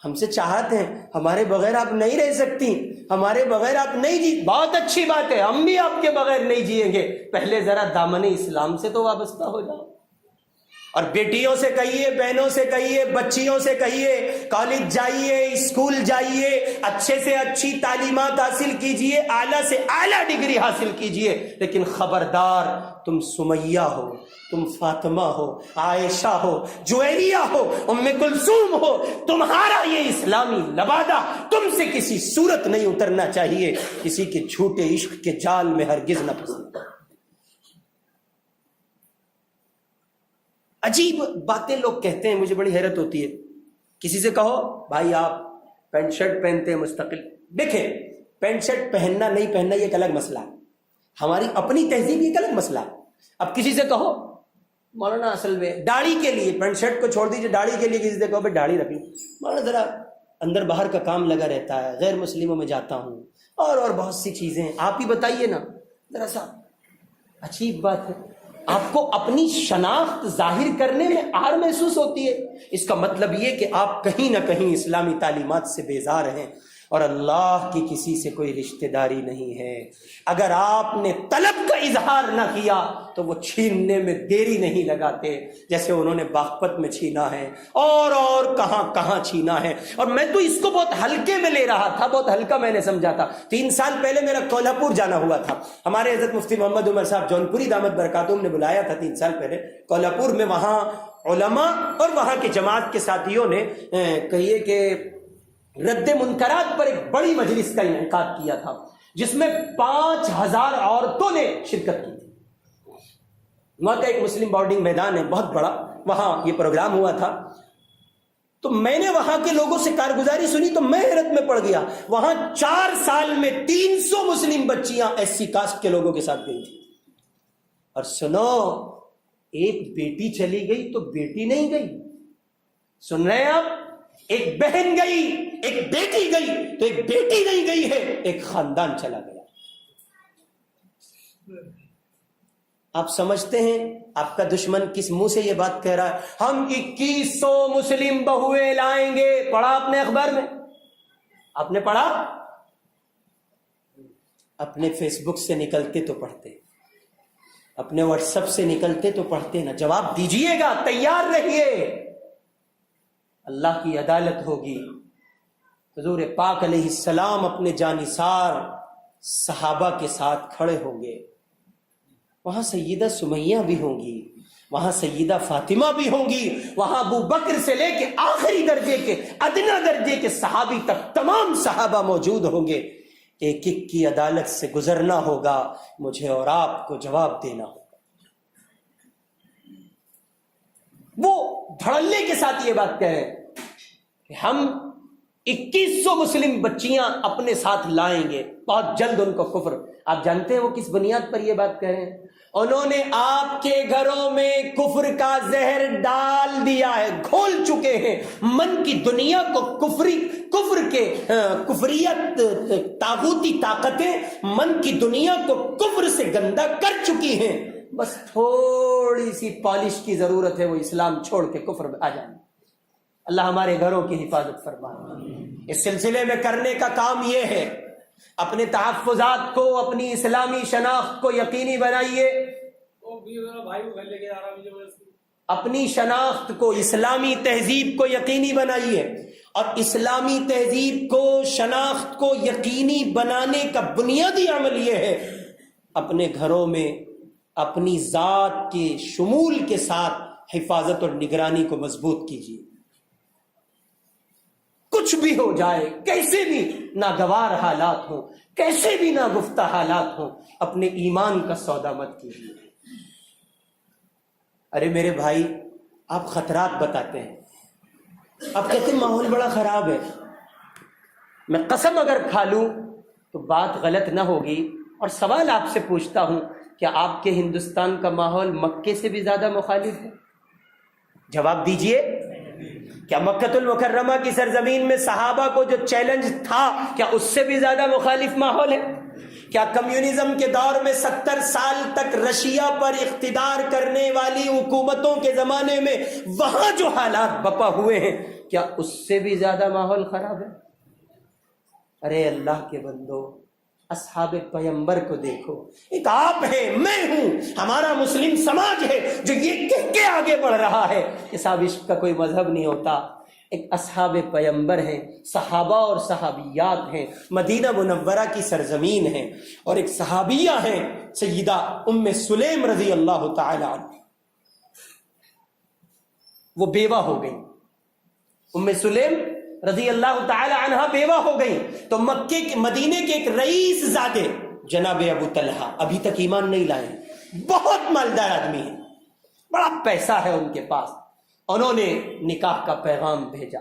ہم سے چاہت ہے، ہمارے بغیر آپ نہیں رہ سکتی، ہمارے بغیر آپ نہیں جی. بہت اچھی بات ہے، ہم بھی آپ کے بغیر نہیں جیئیں گے. پہلے ذرا دامن اسلام سے تو وابستہ ہو جاؤ. اور بیٹیوں سے کہیے، بہنوں سے کہیے، بچیوں سے کہیے، کالج جائیے، اسکول جائیے، اچھے سے اچھی تعلیمات حاصل کیجیے، اعلیٰ سے اعلیٰ ڈگری حاصل کیجیے. لیکن خبردار، تم سمیہ ہو، تم فاطمہ ہو، عائشہ ہو، جویریہ ہو، ام کلثوم ہو، تمہارا یہ اسلامی لبادہ تم سے کسی صورت نہیں اترنا چاہیے. کسی کے جھوٹے عشق کے جال میں ہرگز نہ پھنسنا. عجیب باتیں لوگ کہتے ہیں، مجھے بڑی حیرت ہوتی ہے. کسی سے کہو بھائی آپ پینٹ شرٹ پہنتے ہیں مستقل، دیکھیں پینٹ شرٹ پہننا نہیں پہننا یہ ایک الگ مسئلہ ہے، ہماری اپنی تہذیب یہ ایک الگ مسئلہ ہے. اب کسی سے کہو مولانا اصل میں داڑھی کے لیے، پینٹ شرٹ کو چھوڑ دیجیے، داڑھی کے لیے کسی سے کہو بھائی داڑھی رکھ لو، مولانا ذرا اندر باہر کا کام لگا رہتا ہے، غیر مسلموں میں جاتا ہوں، اور بہت سی چیزیں، آپ ہی بتائیے نا. ذرا سا عجیب بات ہے، آپ کو اپنی شناخت ظاہر کرنے میں آر محسوس ہوتی ہے. اس کا مطلب یہ کہ آپ کہیں نہ کہیں اسلامی تعلیمات سے بیزار ہیں اور اللہ کی کسی سے کوئی رشتہ داری نہیں ہے. اگر آپ نے طلب کا اظہار نہ کیا تو وہ چھیننے میں دیری نہیں لگاتے، جیسے انہوں نے باغپت میں چھینا ہے اور کہاں کہاں چھینا ہے. اور میں تو اس کو بہت ہلکے میں لے رہا تھا، بہت ہلکا میں نے سمجھا تھا. 3 سال پہلے میرا کولہاپور جانا ہوا تھا. ہمارے حضرت مفتی محمد عمر صاحب جونپوری دامت برکاتہم نے بلایا تھا 3 سال پہلے کولہاپور میں. وہاں علماء اور وہاں کے جماعت کے ساتھیوں نے کہیے کہ رد منکرات پر ایک بڑی مجلس کا انعقاد کیا تھا، جس میں 5000 عورتوں نے شرکت کی تھی. وہاں کا ایک مسلم بورڈنگ میدان ہے بہت بڑا، وہاں یہ پروگرام ہوا تھا. تو میں نے وہاں کے لوگوں سے کارگزاری سنی تو میں حیرت میں پڑ گیا. وہاں 4 سال میں 300 مسلم بچیاں SC کاسٹ کے لوگوں کے ساتھ گئی تھی. اور سنو، ایک بیٹی چلی گئی تو بیٹی نہیں گئی. سن رہے ہیں آپ؟ ایک بہن گئی، ایک بیٹی گئی تو ایک بیٹی نہیں گئی ہے، ایک خاندان چلا گیا. آپ سمجھتے ہیں آپ کا دشمن کس منہ سے یہ بات کہہ رہا ہے؟ ہم 2100 مسلم بہویں لائیں گے. پڑھا آپ نے اخبار میں؟ آپ نے پڑھا؟ اپنے فیس بک سے نکلتے تو پڑھتے، اپنے واٹس ایپ سے نکلتے تو پڑھتے نا. جواب دیجئے گا، تیار رہیے. اللہ کی عدالت ہوگی، حضور پاک علیہ السلام اپنے جانثار صحابہ کے ساتھ کھڑے ہوں گے، وہاں سیدہ سمیہ بھی ہوں گی، وہاں سیدہ فاطمہ بھی ہوں گی، وہاں ابو بکر سے لے کے آخری درجے کے ادنا درجے کے صحابی تک تمام صحابہ موجود ہوں گے۔ ایک ایک کی عدالت سے گزرنا ہوگا، مجھے اور آپ کو جواب دینا ہوگا۔ وہ دھڑلے کے ساتھ یہ بات کہہ رہے ہیں کہ ہم 2100 مسلم بچیاں اپنے ساتھ لائیں گے بہت جلد ان کو کفر۔ آپ جانتے ہیں وہ کس بنیاد پر یہ بات کہہ رہے ہیں؟ انہوں نے آپ کے گھروں میں کفر کا زہر ڈال دیا ہے، گھول چکے ہیں، من کی دنیا کو کفر کے کفریت طاغوتی طاقتیں من کی دنیا کو کفر سے گندا کر چکی ہیں، بس تھوڑی سی پالش کی ضرورت ہے، وہ اسلام چھوڑ کے کفر میں آ جائیں۔ اللہ ہمارے گھروں کی حفاظت فرمائے۔ اس سلسلے میں کرنے کا کام یہ ہے، اپنے تحفظات کو، اپنی اسلامی شناخت کو یقینی بنائیے، اپنی شناخت کو، اسلامی تہذیب کو یقینی بنائیے، اور اسلامی تہذیب کو، شناخت کو یقینی بنانے کا بنیادی عمل یہ ہے اپنے گھروں میں اپنی ذات کے شمول کے ساتھ حفاظت اور نگرانی کو مضبوط کیجیے۔ کچھ بھی ہو جائے، کیسے بھی ناگوار حالات ہوں، کیسے بھی ناگفتہ حالات ہوں، اپنے ایمان کا سودا مت کیجیے۔ ارے میرے بھائی، آپ خطرات بتاتے ہیں، آپ کہتے ہیں ماحول بڑا خراب ہے، میں قسم اگر کھا لوں تو بات غلط نہ ہوگی، اور سوال آپ سے پوچھتا ہوں، کیا آپ کے ہندوستان کا ماحول مکے سے بھی زیادہ مخالف ہے؟ جواب دیجئے۔ کیا مکۃ المکرمہ کی سرزمین میں صحابہ کو جو چیلنج تھا، کیا اس سے بھی زیادہ مخالف ماحول ہے؟ کیا کمیونزم کے دور میں 70 سال تک رشیا پر اقتدار کرنے والی حکومتوں کے زمانے میں وہاں جو حالات بپا ہوئے ہیں، کیا اس سے بھی زیادہ ماحول خراب ہے؟ ارے اللہ کے بندو، اصحاب پیمبر کو دیکھو، ایک آپ ہیں، میں ہوں، ہمارا مسلم سماج ہے جو یہ کہہ کے آگے بڑھ رہا ہے کہ صاحب عشق کا کوئی مذہب نہیں ہوتا۔ ایک اصحاب پیمبر ہیں، صحابہ اور صحابیات ہیں، مدینہ منورہ کی سرزمین ہیں، اور ایک صحابیہ ہیں سیدہ ام سلیم رضی اللہ تعالی عنہ، وہ بیوہ ہو گئی۔ ام سلیم رضی اللہ تعالی عنہ بیوہ ہو گئی تو مکے کے مدینے کے ایک رئیس زادے جناب ابو طلحہ ابھی تک ایمان نہیں لائے، بہت مالدار آدمی ہے، بڑا پیسہ ہے ان کے پاس، انہوں نے نکاح کا پیغام بھیجا،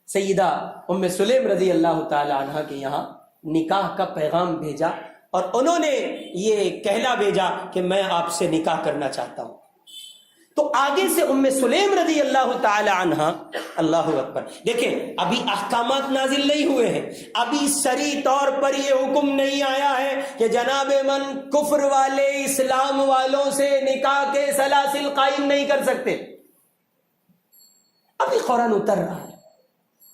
سیدہ ام سلیم رضی اللہ تعالی عنہ کے یہاں نکاح کا پیغام بھیجا، اور انہوں نے یہ کہلا بھیجا کہ میں آپ سے نکاح کرنا چاہتا ہوں۔ تو آگے سے ام سلیم رضی اللہ تعالی عنہ، اللہ اکبر، دیکھیں ابھی احکامات نازل نہیں ہوئے ہیں، ابھی صریح طور پر یہ حکم نہیں آیا ہے کہ جناب من کفر والے اسلام والوں سے نکاح کے سلاسل قائم نہیں کر سکتے، ابھی قرآن اتر رہا ہے۔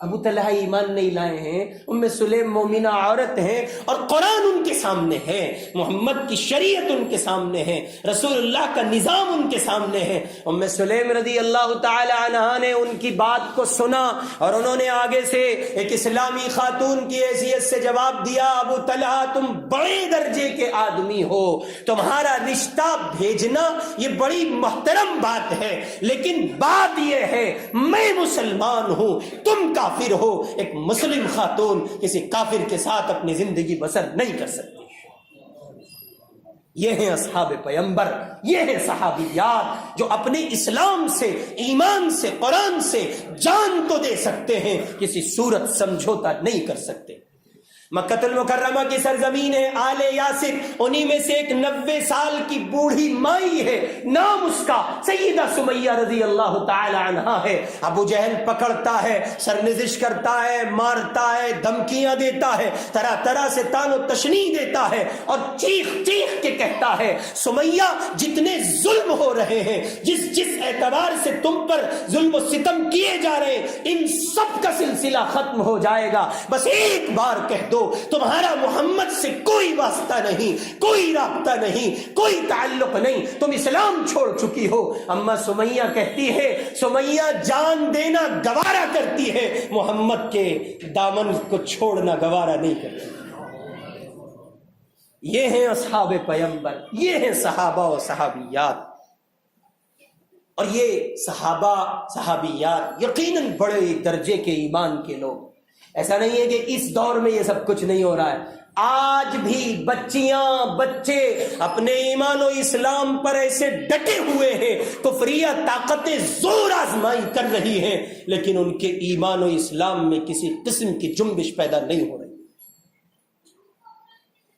ابو طلحہ ایمان نہیں لائے ہیں، ام سلیم مومنہ عورت ہیں، اور قرآن ان کے سامنے ہے، محمد کی شریعت ان کے سامنے ہے، رسول اللہ کا نظام ان کے سامنے ہے۔ ام سلیم رضی اللہ تعالی عنہ نے ان کی بات کو سنا، اور انہوں نے آگے سے ایک اسلامی خاتون کی حیثیت سے جواب دیا، ابو طلحہ تم بڑے درجے کے آدمی ہو، تمہارا رشتہ بھیجنا یہ بڑی محترم بات ہے، لیکن بات یہ ہے میں مسلمان ہوں، تم کافر ہو، ایک مسلم خاتون کسی کافر کے ساتھ اپنی زندگی بسر نہیں کر سکتی۔ یہ ہیں اصحاب پیمبر، یہ ہیں صحابیات جو اپنے اسلام سے، ایمان سے، قرآن سے جان تو دے سکتے ہیں، کسی صورت سمجھوتا نہیں کر سکتے۔ مکہ المکرمہ کی سرزمین ہے، آل یاسر، انہی میں سے ایک 90 سال کی بوڑھی مائی ہے، نام اس کا سیدہ سمیہ رضی اللہ تعالی عنہا ہے۔ ابو جہل پکڑتا ہے، سرنزش کرتا ہے، مارتا ہے، دھمکیاں دیتا ہے، طرح طرح سے تان و تشنیع دیتا ہے، اور چیخ چیخ کے کہتا ہے سمیہ جتنے ظلم ہو رہے ہیں، جس اعتبار سے تم پر ظلم و ستم کیے جا رہے ہیں، ان سب کا سلسلہ ختم ہو جائے گا، بس ایک بار کہہ دو دو, تمہارا محمد سے کوئی واسطہ نہیں, کوئی رابطہ نہیں, کوئی تعلق نہیں, تم اسلام چھوڑ چکی ہو. اما سمیہ کہتی ہے, سمیہ جان دینا گوارا کرتی ہے, محمد کے دامن کو چھوڑنا گوارا نہیں کرتی. یہ ہیں اصحاب پیغمبر, یہ ہیں صحابہ و صحابیات. اور یہ صحابہ صحابیات یقیناً بڑے درجے کے ایمان کے لوگ. ایسا نہیں ہے کہ اس دور میں یہ سب کچھ نہیں ہو رہا ہے. آج بھی بچیاں بچے اپنے ایمان و اسلام پر ایسے ڈٹے ہوئے ہیں, کفریہ طاقتیں زور آزمائی کر رہی ہیں, لیکن ان کے ایمان و اسلام میں کسی قسم کی جنبش پیدا نہیں ہو رہی.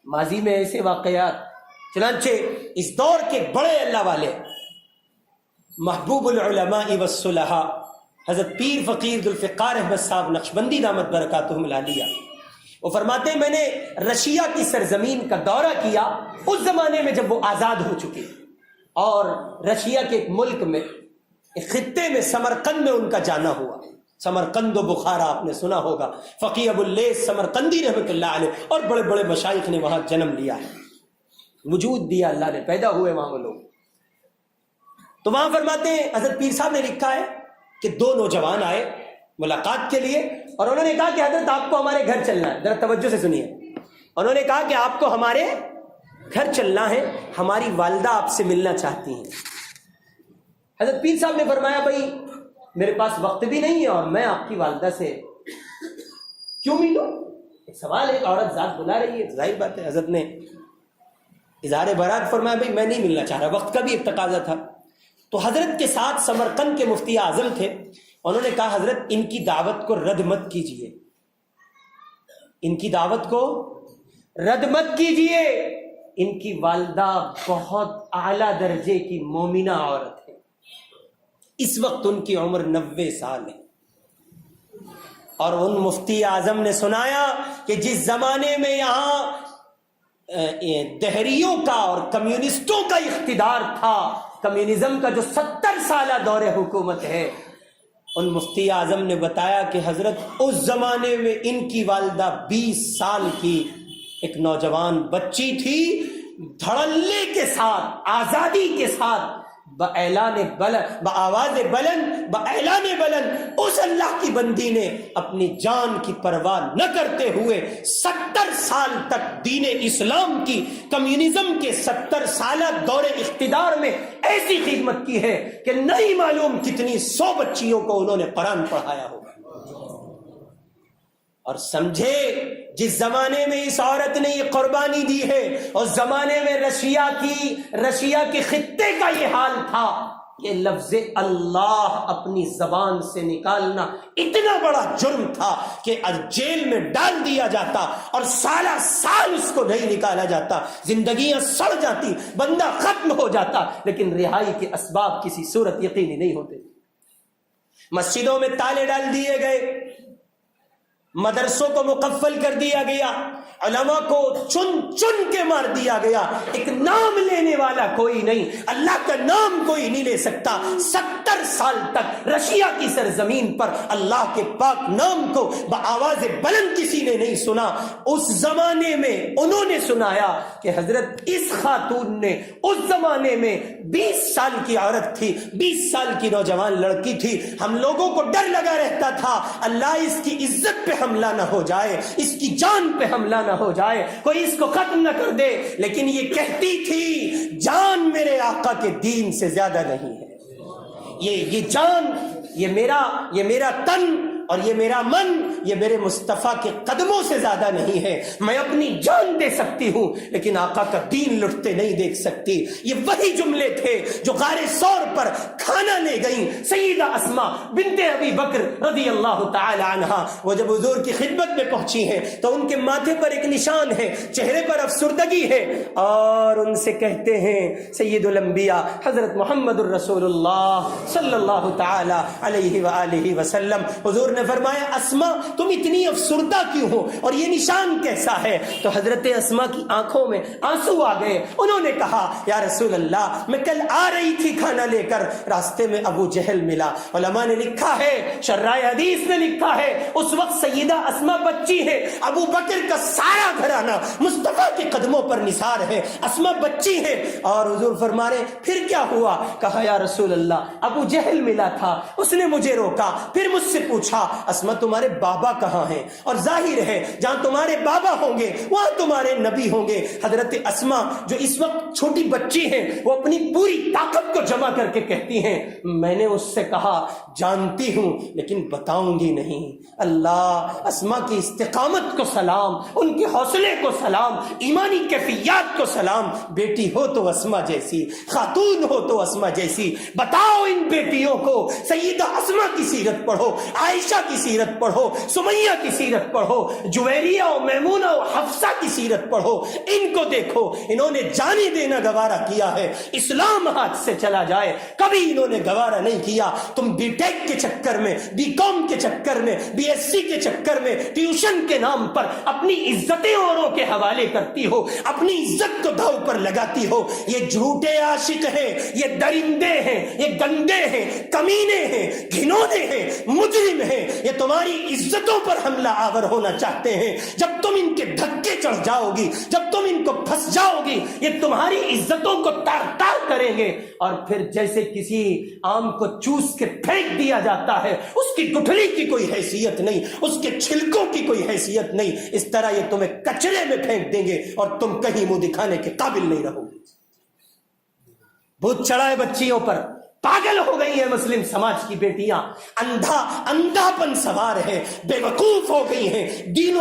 ماضی میں ایسے واقعات, چنانچہ اس دور کے بڑے اللہ والے محبوب العلماء والصلحاء حضرت پیر فقیر ذوالفقار احمد صاحب نقشبندی دامت برکاتہم العالیہ, وہ فرماتے ہیں میں نے رشیا کی سرزمین کا دورہ کیا اس زمانے میں جب وہ آزاد ہو چکے, اور رشیا کے ایک ملک میں, ایک خطے میں, سمرقند میں ان کا جانا ہوا. سمرقند و بخارا آپ نے سنا ہوگا, فقیہ ابو اللیث سمرقندی رحمۃ اللہ علیہ اور بڑے بڑے مشائخ نے وہاں جنم لیا ہے, وجود دیا اللہ نے, پیدا ہوئے وہاں وہ لوگ. تو وہاں فرماتے ہیں حضرت پیر صاحب نے لکھا ہے کہ دو نوجوان آئے ملاقات کے لیے, اور انہوں نے کہا کہ حضرت آپ کو ہمارے گھر چلنا ہے. ذرا توجہ سے سنیے. انہوں نے کہا کہ آپ کو ہمارے گھر چلنا ہے, ہماری والدہ آپ سے ملنا چاہتی ہیں. حضرت پیر صاحب نے فرمایا بھائی میرے پاس وقت بھی نہیں ہے, اور میں آپ کی والدہ سے کیوں ملوں؟ ایک سوال, ایک عورت ذات بلا رہی ہے, ظاہر بات ہے. حضرت نے اظہار برات فرمایا بھائی میں نہیں ملنا چاہ رہا, وقت کا بھی ایک تقاضا تھا. تو حضرت کے ساتھ سمرقند کے مفتی اعظم تھے, انہوں نے کہا حضرت ان کی دعوت کو رد مت کیجیے, ان کی دعوت کو رد مت کیجیے, ان کی والدہ بہت اعلیٰ درجے کی مومنہ عورت ہے, اس وقت ان کی عمر 90 سال ہے. اور ان مفتی اعظم نے سنایا کہ جس زمانے میں یہاں دہریوں کا اور کمیونسٹوں کا اقتدار تھا, کمیونزم کا جو 70 سالہ دور حکومت ہے, ان مفتی اعظم نے بتایا کہ حضرت اس زمانے میں ان کی والدہ 20 سال کی ایک نوجوان بچی تھی, دھڑلے کے ساتھ, آزادی کے ساتھ, بآواز بلند اس اللہ کی بندی نے اپنی جان کی پرواہ نہ کرتے ہوئے 70 سال تک دین اسلام کی, کمیونزم کے 70 سالہ دور اقتدار میں ایسی خدمت کی ہے کہ نہیں معلوم کتنی 100 بچیوں کو انہوں نے قرآن پڑھایا ہوگا. اور سمجھے جس زمانے میں اس عورت نے یہ قربانی دی ہے, اس زمانے میں رشیا کے خطے کا یہ حال تھا. یہ لفظ اللہ اپنی زبان سے نکالنا اتنا بڑا جرم تھا کہ جیل میں ڈال دیا جاتا, اور سالہ سال اس کو نہیں نکالا جاتا, زندگیاں سڑ جاتی, بندہ ختم ہو جاتا, لیکن رہائی کے اسباب کسی صورت یقینی نہیں ہوتے. مسجدوں میں تالے ڈال دیے گئے, مدرسوں کو مقفل کر دیا گیا, علماء کو چن چن کے مار دیا گیا, ایک نام لینے والا کوئی نہیں, اللہ کا نام کوئی نہیں لے سکتا. 70 سال تک رشیا کی سرزمین پر اللہ کے پاک نام کو بآواز بلند کسی نے نہیں سنا. اس زمانے میں انہوں نے سنایا کہ حضرت اس خاتون نے اس زمانے میں 20 سال کی عورت تھی, 20 سال کی نوجوان لڑکی تھی. ہم لوگوں کو ڈر لگا رہتا تھا اللہ اس کی عزت پہ حملہ نہ ہو جائے, اس کی جان پہ حملہ نہ ہو جائے, کوئی اس کو ختم نہ کر دے. لیکن یہ کہتی تھی جان میرے آقا کے دین سے زیادہ نہیں ہے, یہ جان, یہ میرا تن اور یہ میرا من, یہ میرے مصطفیٰ کے قدموں سے زیادہ نہیں ہے. میں اپنی جان دے سکتی ہوں لیکن آقا کا دین لٹتے نہیں دیکھ سکتی. یہ وہی جملے تھے جو غار ثور پر کھانا لے گئیں سیدہ اسماء بنت ابی بکر رضی اللہ تعالی عنہا. وہ جب حضور کی خدمت میں پہنچی ہیں تو ان کے ماتھے پر ایک نشان ہے, چہرے پر افسردگی ہے, اور ان سے کہتے ہیں سید الانبیاء حضرت محمد الرسول اللہ صلی اللہ تعالی علیہ وآلہ وسلم, حضور نے فرمایا اسما تم اتنی افسردہ کیوں ہو اور یہ نشان کیسا ہے؟ تو حضرت اسما کی آنکھوں میں آنسو آ گئے. انہوں نے کہا یا رسول اللہ میں کل آ رہی تھی کھانا لے کر, راستے میں ابو جہل ملا. علماء نے لکھا ہے, شرائع حدیث نے لکھا ہے, اس وقت سیدہ اسما بچی ہے, ابو بکر کا سارا گھرانہ مصطفیٰ کے قدموں پر نثار ہے, اسما بچی ہے. اور حضور فرما رہے پھر کیا ہوا؟ کہا یا رسول اللہ ابو جہل ملا تھا, اس نے مجھے روکا, پھر مجھ سے پوچھا اسما تمہارے بابا کہاں ہیں؟ اور ظاہر ہے جہاں تمہارے بابا ہوں گے وہاں تمہارے نبی ہوں گے. حضرت اسما جو اس وقت چھوٹی بچی ہیں وہ اپنی پوری طاقت کو جمع کر کے کہتی ہیں میں نے اس سے کہا جانتی ہوں لیکن بتاؤں گی نہیں. اللہ اسما کی استقامت کو سلام, ان کے حوصلے کو سلام, ایمانی کیفیات کو سلام. بیٹی ہو تو اسما جیسی, خاتون ہو تو اسما جیسی. بتاؤ ان بیٹیوں کو سیدہ اسما کی سیرت پڑھو, عائشہ کی سیرت پڑھو, سمیہ کی سیرت پڑھو, جویریہ و میمونہ و حفصہ کی سیرت پڑھو. ان کو دیکھو انہوں نے جانے دینا گوارا کیا ہے, اسلام ہاتھ سے چلا جائے کبھی انہوں نے گوارا نہیں کیا. تم بی ٹیک کے چکر میں, بی کام کے چکر میں, بی ایس سی کے چکر میں, ٹیوشن کے نام پر اپنی عزتیں اوروں کے حوالے کرتی ہو, اپنی عزت کو داؤ پر لگاتی ہو. یہ جھوٹے عاشق ہیں, یہ درندے ہیں, یہ گندے ہیں, کمینے ہیں, گھنونے ہیں, مجرم ہیں. یہ تمہاری عزتوں پر حملہ آور ہونا چاہتے ہیں. جب تم ان کے دھکے چڑھ جاؤ گی, جب تم ان کو پھنس جاؤ گی, یہ تمہاری عزتوں کو تار تار کریں گے. اور پھر جیسے کسی آم کو چوس کے پھینک دیا جاتا ہے, اس کی گٹھلی کی کوئی حیثیت نہیں, اس کے چھلکوں کی کوئی حیثیت نہیں, اس طرح یہ تمہیں کچرے میں پھینک دیں گے اور تم کہیں منہ دکھانے کے قابل نہیں رہو گے. بھوت چڑھا ہے بچیوں پر, پاگل ہو گئی ہیں مسلم سماج کی بیٹیاں, اندھاپن سوار ہے, بے وقوف ہو گئی ہیں, دین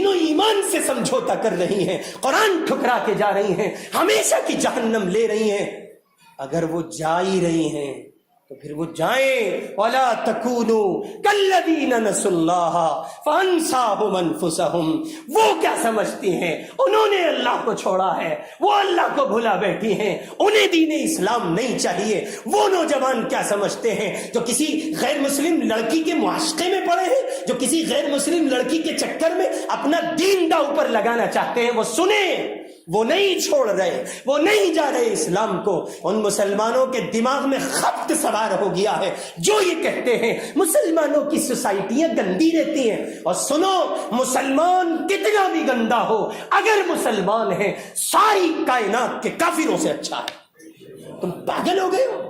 و ایمان سے سمجھوتا کر رہی ہیں, قرآن ٹھکرا کے جا رہی ہیں, ہمیشہ کی جہنم لے رہی ہیں. اگر وہ جا ہی رہی ہیں تو پھر وہ جائیں. وَلَا تَكُونُوا كَالَّذِينَ نَسُوا اللَّهَ فَأَنسَاهُمْ أَنفُسَهُمْ. وہ کیا سمجھتی ہیں انہوں نے اللہ کو چھوڑا ہے, وہ اللہ کو بھلا بیٹھی ہیں, انہیں دین اسلام نہیں چاہیے. وہ نوجوان کیا سمجھتے ہیں جو کسی غیر مسلم لڑکی کے معاشقے میں پڑے ہیں, جو کسی غیر مسلم لڑکی کے چکر میں اپنا دین داؤ پر لگانا چاہتے ہیں, وہ سنیں, وہ نہیں چھوڑ رہے, وہ نہیں جا رہے اسلام کو. ان مسلمانوں کے دماغ میں خبط سوار ہو گیا ہے جو یہ کہتے ہیں مسلمانوں کی سوسائٹیاں گندی رہتی ہیں. اور سنو, مسلمان کتنا بھی گندا ہو, اگر مسلمان ہے ساری کائنات کے کافروں سے اچھا ہے. تم پاگل ہو گئے ہو,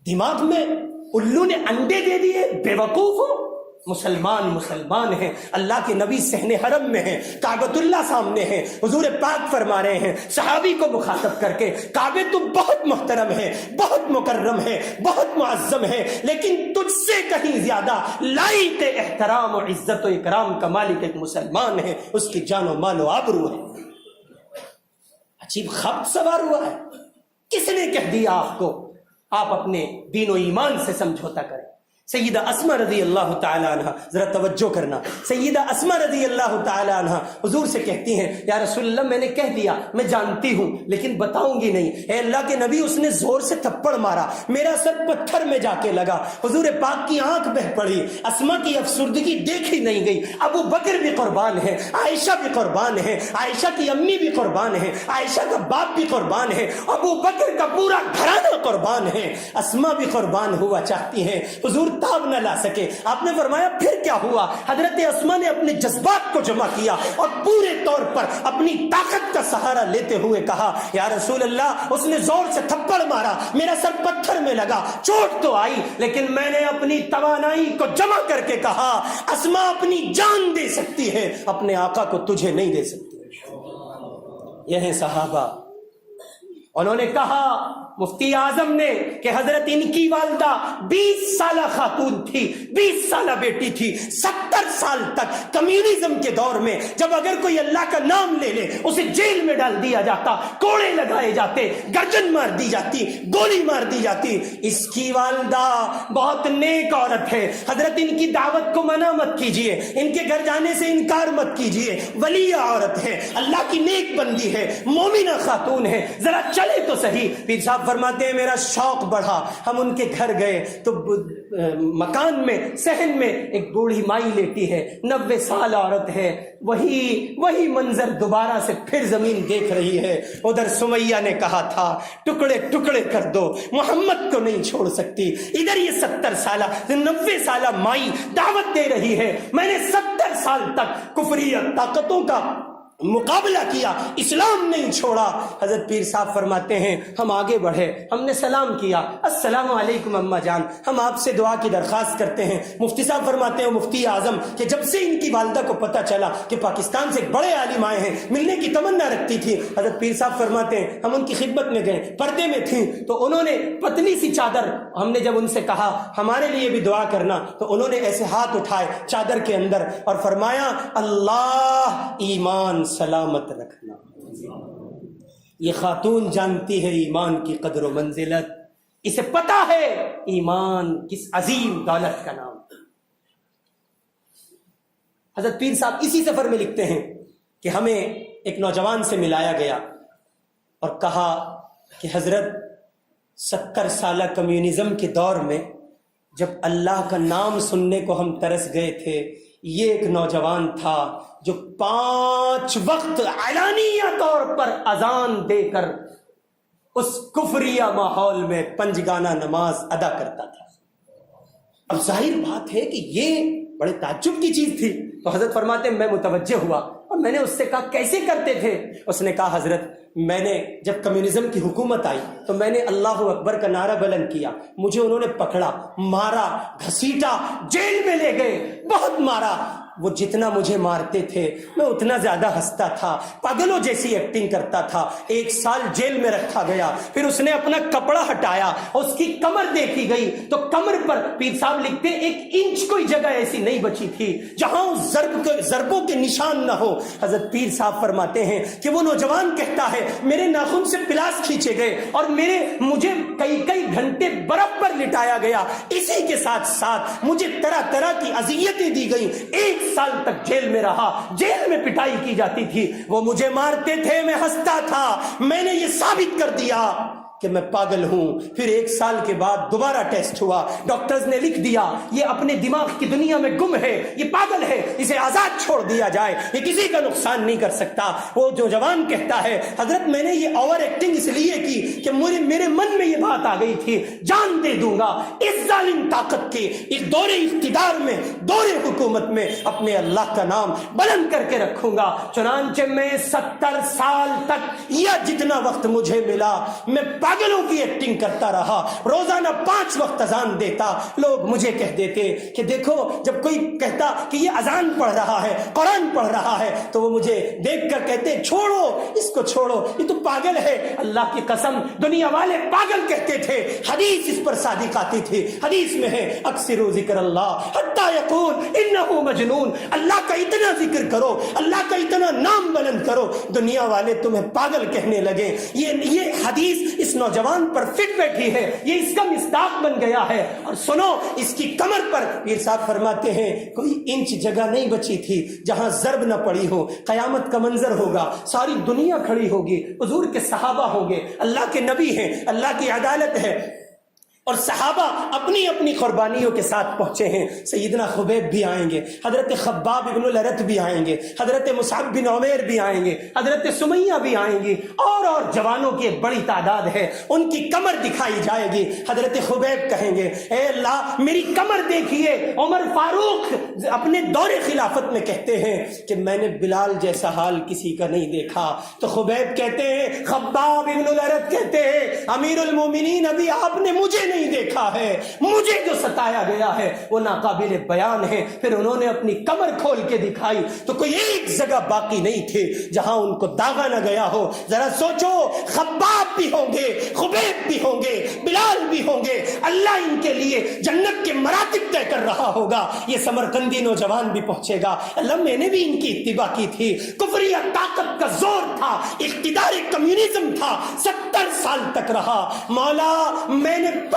دماغ میں الو نے انڈے دے دیے, بے وقوف ہو. مسلمان ہیں, اللہ کے نبی صحن حرم میں ہیں, کعبۃ اللہ سامنے ہیں, حضور پاک فرما رہے ہیں صحابی کو مخاطب کر کے کعبے تو بہت محترم ہے, بہت مکرم ہے, بہت معظم ہے, لیکن تجھ سے کہیں زیادہ لائق احترام و عزت و اکرام کا مالک ایک مسلمان ہے, اس کی جان و مال و آبرو ہے. عجیب خبط سوار ہوا ہے. کس نے کہہ دیا آپ کو آپ اپنے دین و ایمان سے سمجھوتا کریں؟ سیدہ اسما رضی اللہ تعالی عنہ, ذرا توجہ کرنا, سیدہ اسما رضی اللہ تعالی عنہ حضور سے کہتی ہیں یا رسول اللہ میں نے کہہ دیا, میں جانتی ہوں لیکن بتاؤں گی نہیں. اے اللہ کے نبی, اس نے زور سے تھپڑ مارا, میرا سر پتھر میں جا کے لگا, حضور پاک کی آنکھ بہ پڑی, اسما کی افسردگی دیکھی نہیں گئی. ابو بکر بھی قربان ہے, عائشہ بھی قربان ہے, عائشہ کی امی بھی قربان ہے, عائشہ کا باپ بھی قربان ہے, ابو بکر کا پورا گھرانہ قربان ہے, اسما بھی قربان ہوا چاہتی ہیں. حضور تاب نہ لا سکے. آپ نے فرمایا پھر کیا ہوا؟ حضرت اسما نے اپنے جذبات کو جمع کیا اور پورے طور پر اپنی طاقت کا سہارا لیتے ہوئے کہا یا رسول اللہ, اس نے زور سے تھپڑ مارا, میرا سر پتھر میں لگا, چوٹ تو آئی, لیکن میں نے اپنی توانائی کو جمع کر کے کہا اسما اپنی جان دے سکتی ہے, اپنے آقا کو تجھے نہیں دے سکتی. یہ ہیں صحابہ. انہوں نے کہا مفتی اعظم نے کہ حضرت ان کی والدہ 20 سالہ خاتون تھی, 20 سالہ بیٹی تھی, 70 سال تک کمیونزم کے دور میں جب اگر کوئی اللہ کا نام لے لے اسے جیل میں ڈال دیا جاتا, کوڑے لگائے جاتے, گردن مار دی جاتی, گولی مار دی جاتی. اس کی والدہ بہت نیک عورت ہے, حضرت ان کی دعوت کو منع مت کیجیے, ان کے گھر جانے سے انکار مت کیجیے, ولی عورت ہے, اللہ کی نیک بندی ہے, مومنہ خاتون ہے, ذرا چلے تو صحیح. پیر صاحب فرماتے ہیں میرا شوق بڑھا. ہم ان کے گھر گئے تو مکان میں صحن میں ایک بوڑھی مائی لیٹی ہے, 90 سال عورت ہے. وہی منظر دوبارہ سے پھر زمین دیکھ رہی ہے. ادھر سمیہ نے کہا تھا ٹکڑے ٹکڑے کر دو, محمد کو نہیں چھوڑ سکتی. ادھر یہ 70 سالہ 90 سالہ مائی دعوت دے رہی ہے. میں نے 70 سال تک کفری طاقتوں کا مقابلہ کیا, اسلام نہیں چھوڑا. حضرت پیر صاحب فرماتے ہیں ہم آگے بڑھے, ہم نے سلام کیا, السلام علیکم اما جان, ہم آپ سے دعا کی درخواست کرتے ہیں. مفتی صاحب فرماتے ہیں مفتی اعظم کہ جب سے ان کی والدہ کو پتہ چلا کہ پاکستان سے ایک بڑے عالم آئے ہیں, ملنے کی تمنا رکھتی تھی. حضرت پیر صاحب فرماتے ہیں ہم ان کی خدمت میں گئے, پردے میں تھیں تو انہوں نے پتلی سی چادر, ہم نے جب ان سے کہا ہمارے لیے بھی دعا کرنا تو انہوں نے ایسے ہاتھ اٹھائے چادر کے اندر اور فرمایا اللہ ایمان سلامت رکھنا. یہ خاتون جانتی ہے ایمان کی قدر و منزلت, اسے پتا ہے ایمان کس عظیم دولت کا نام. حضرت پیر صاحب اسی سفر میں لکھتے ہیں کہ ہمیں ایک نوجوان سے ملایا گیا اور کہا کہ حضرت 70 سالہ کمیونزم کے دور میں جب اللہ کا نام سننے کو ہم ترس گئے تھے, یہ ایک نوجوان تھا جو 5 وقت اعلانیہ طور پر اذان دے کر اس کفریہ ماحول میں 5 گانا نماز ادا کرتا تھا. اب ظاہر بات ہے کہ یہ بڑے تعجب کی چیز تھی. تو حضرت فرماتے ہیں میں متوجہ ہوا اور میں نے اس سے کہا کیسے کرتے تھے؟ اس نے کہا حضرت میں نے جب کمیونزم کی حکومت آئی تو میں نے اللہ اکبر کا نعرہ بلند کیا, مجھے انہوں نے پکڑا, مارا, گھسیٹا, جیل میں لے گئے, بہت مارا. وہ جتنا مجھے مارتے تھے میں اتنا زیادہ ہنستا تھا, پاگلوں جیسی ایکٹنگ کرتا تھا. 1 سال جیل میں رکھا گیا, پھر اس نے اپنا کپڑا ہٹایا, اس کی کمر دیکھی گئی تو کمر پر پیر صاحب لکھتے 1 انچ کوئی جگہ ایسی نہیں بچی تھی جہاں اس ضربوں کے نشان نہ ہو. حضرت پیر صاحب فرماتے ہیں کہ وہ نوجوان کہتا ہے میرے ناخن سے پلاس کھینچے گئے اور مجھے کئی گھنٹے برف پر لٹایا گیا. اسی کے ساتھ ساتھ مجھے طرح طرح کی اذیتیں دی گئیں. 1 سال تک جیل میں رہا, جیل میں پٹائی کی جاتی تھی. وہ مجھے مارتے تھے, میں ہنستا تھا. میں نے یہ ثابت کر دیا کہ میں پاگل ہوں. پھر 1 سال کے بعد دوبارہ ٹیسٹ ہوا, ڈاکٹرز نے لکھ دیا یہ اپنے دماغ کی دنیا میں گم ہے, یہ پاگل ہے, اسے آزاد چھوڑ دیا جائے, یہ کسی کا نقصان نہیں کر سکتا. وہ جو جوان کہتا ہے حضرت میں نے یہ اوور ایکٹنگ اس لیے کی کہ میرے من میں یہ بات آ گئی تھی, جان دے دوں گا اس ظالم طاقت کے ایک دور اقتدار میں, دور حکومت میں اپنے اللہ کا نام بلند کر کے رکھوں گا. چنانچہ میں 70 سال تک یا جتنا وقت مجھے ملا میں پاگلوں کی ایکٹنگ کرتا رہا. روزانہ 5 وقت اذان دیتا. لوگ مجھے کہہ دیتے کہ دیکھو جب کوئی کہتا کہ یہ اذان پڑھ رہا ہے, قرآن پڑھ رہا ہے, تو وہ مجھے دیکھ کر کہتے چھوڑو اس کو, چھوڑو, یہ تو پاگل ہے. اللہ کی قسم دنیا والے پاگل کہتے تھے. حدیث اس پر صادق آتی تھی. حدیث میں ہے اکثروا ذکر اللہ حتی یقول انہ مجنون. اللہ کا اتنا ذکر کرو, اللہ کا اتنا نام بلند کرو, دنیا والے تمہیں پاگل کہنے لگے. یہ حدیث اس نوجوان پر فٹ بیٹھی ہے, یہ اس کا مصداق بن گیا ہے. اور سنو اس کی کمر پر پیر صاحب فرماتے ہیں کوئی انچ جگہ نہیں بچی تھی جہاں ضرب نہ پڑی ہو. قیامت کا منظر ہوگا, ساری دنیا کھڑی ہوگی, حضور کے صحابہ ہوں گے, اللہ کے نبی ہیں, اللہ کی عدالت ہے, اور صحابہ اپنی اپنی قربانیوں کے ساتھ پہنچے ہیں. سیدنا خبیب بھی آئیں گے, حضرت خباب ابن الارت بھی آئیں گے, حضرت مصعب بن عمیر بھی آئیں گے, حضرت سمیہ بھی آئیں گی, اور جوانوں کی ایک بڑی تعداد ہے. ان کی کمر دکھائی جائے گی. حضرت خبیب کہیں گے اے اللہ میری کمر دیکھیے. عمر فاروق اپنے دور خلافت میں کہتے ہیں کہ میں نے بلال جیسا حال کسی کا نہیں دیکھا. تو خبیب کہتے ہیں, خباب ابن الارت کہتے ہیں امیر المومنین ابھی آپ نے مجھے نہیں دیکھا ہے, مجھے جو ستایا گیا ہے وہ ناقابل بیان ہے. پھر انہوں نے اپنی کمر کھول کے دکھائی تو کوئی ایک جگہ باقی نہیں تھی جہاں ان کو داغا نہ گیا ہو. ذرا سوچو, خباب بھی ہوں گے, خبیب بھی ہوں گے, بلال بھی ہوں گے, اللہ ان کے لیے جنت کے مراتب طے کر رہا ہوگا. یہ سمرقندی نوجوان بھی پہنچے گا, اللہ میں نے بھی ان کی اتباع کی تھی. کفریہ طاقت کا زور تھا, اقتدار کمیونزم تھا, 70 سال تک رہا. مولا میں نے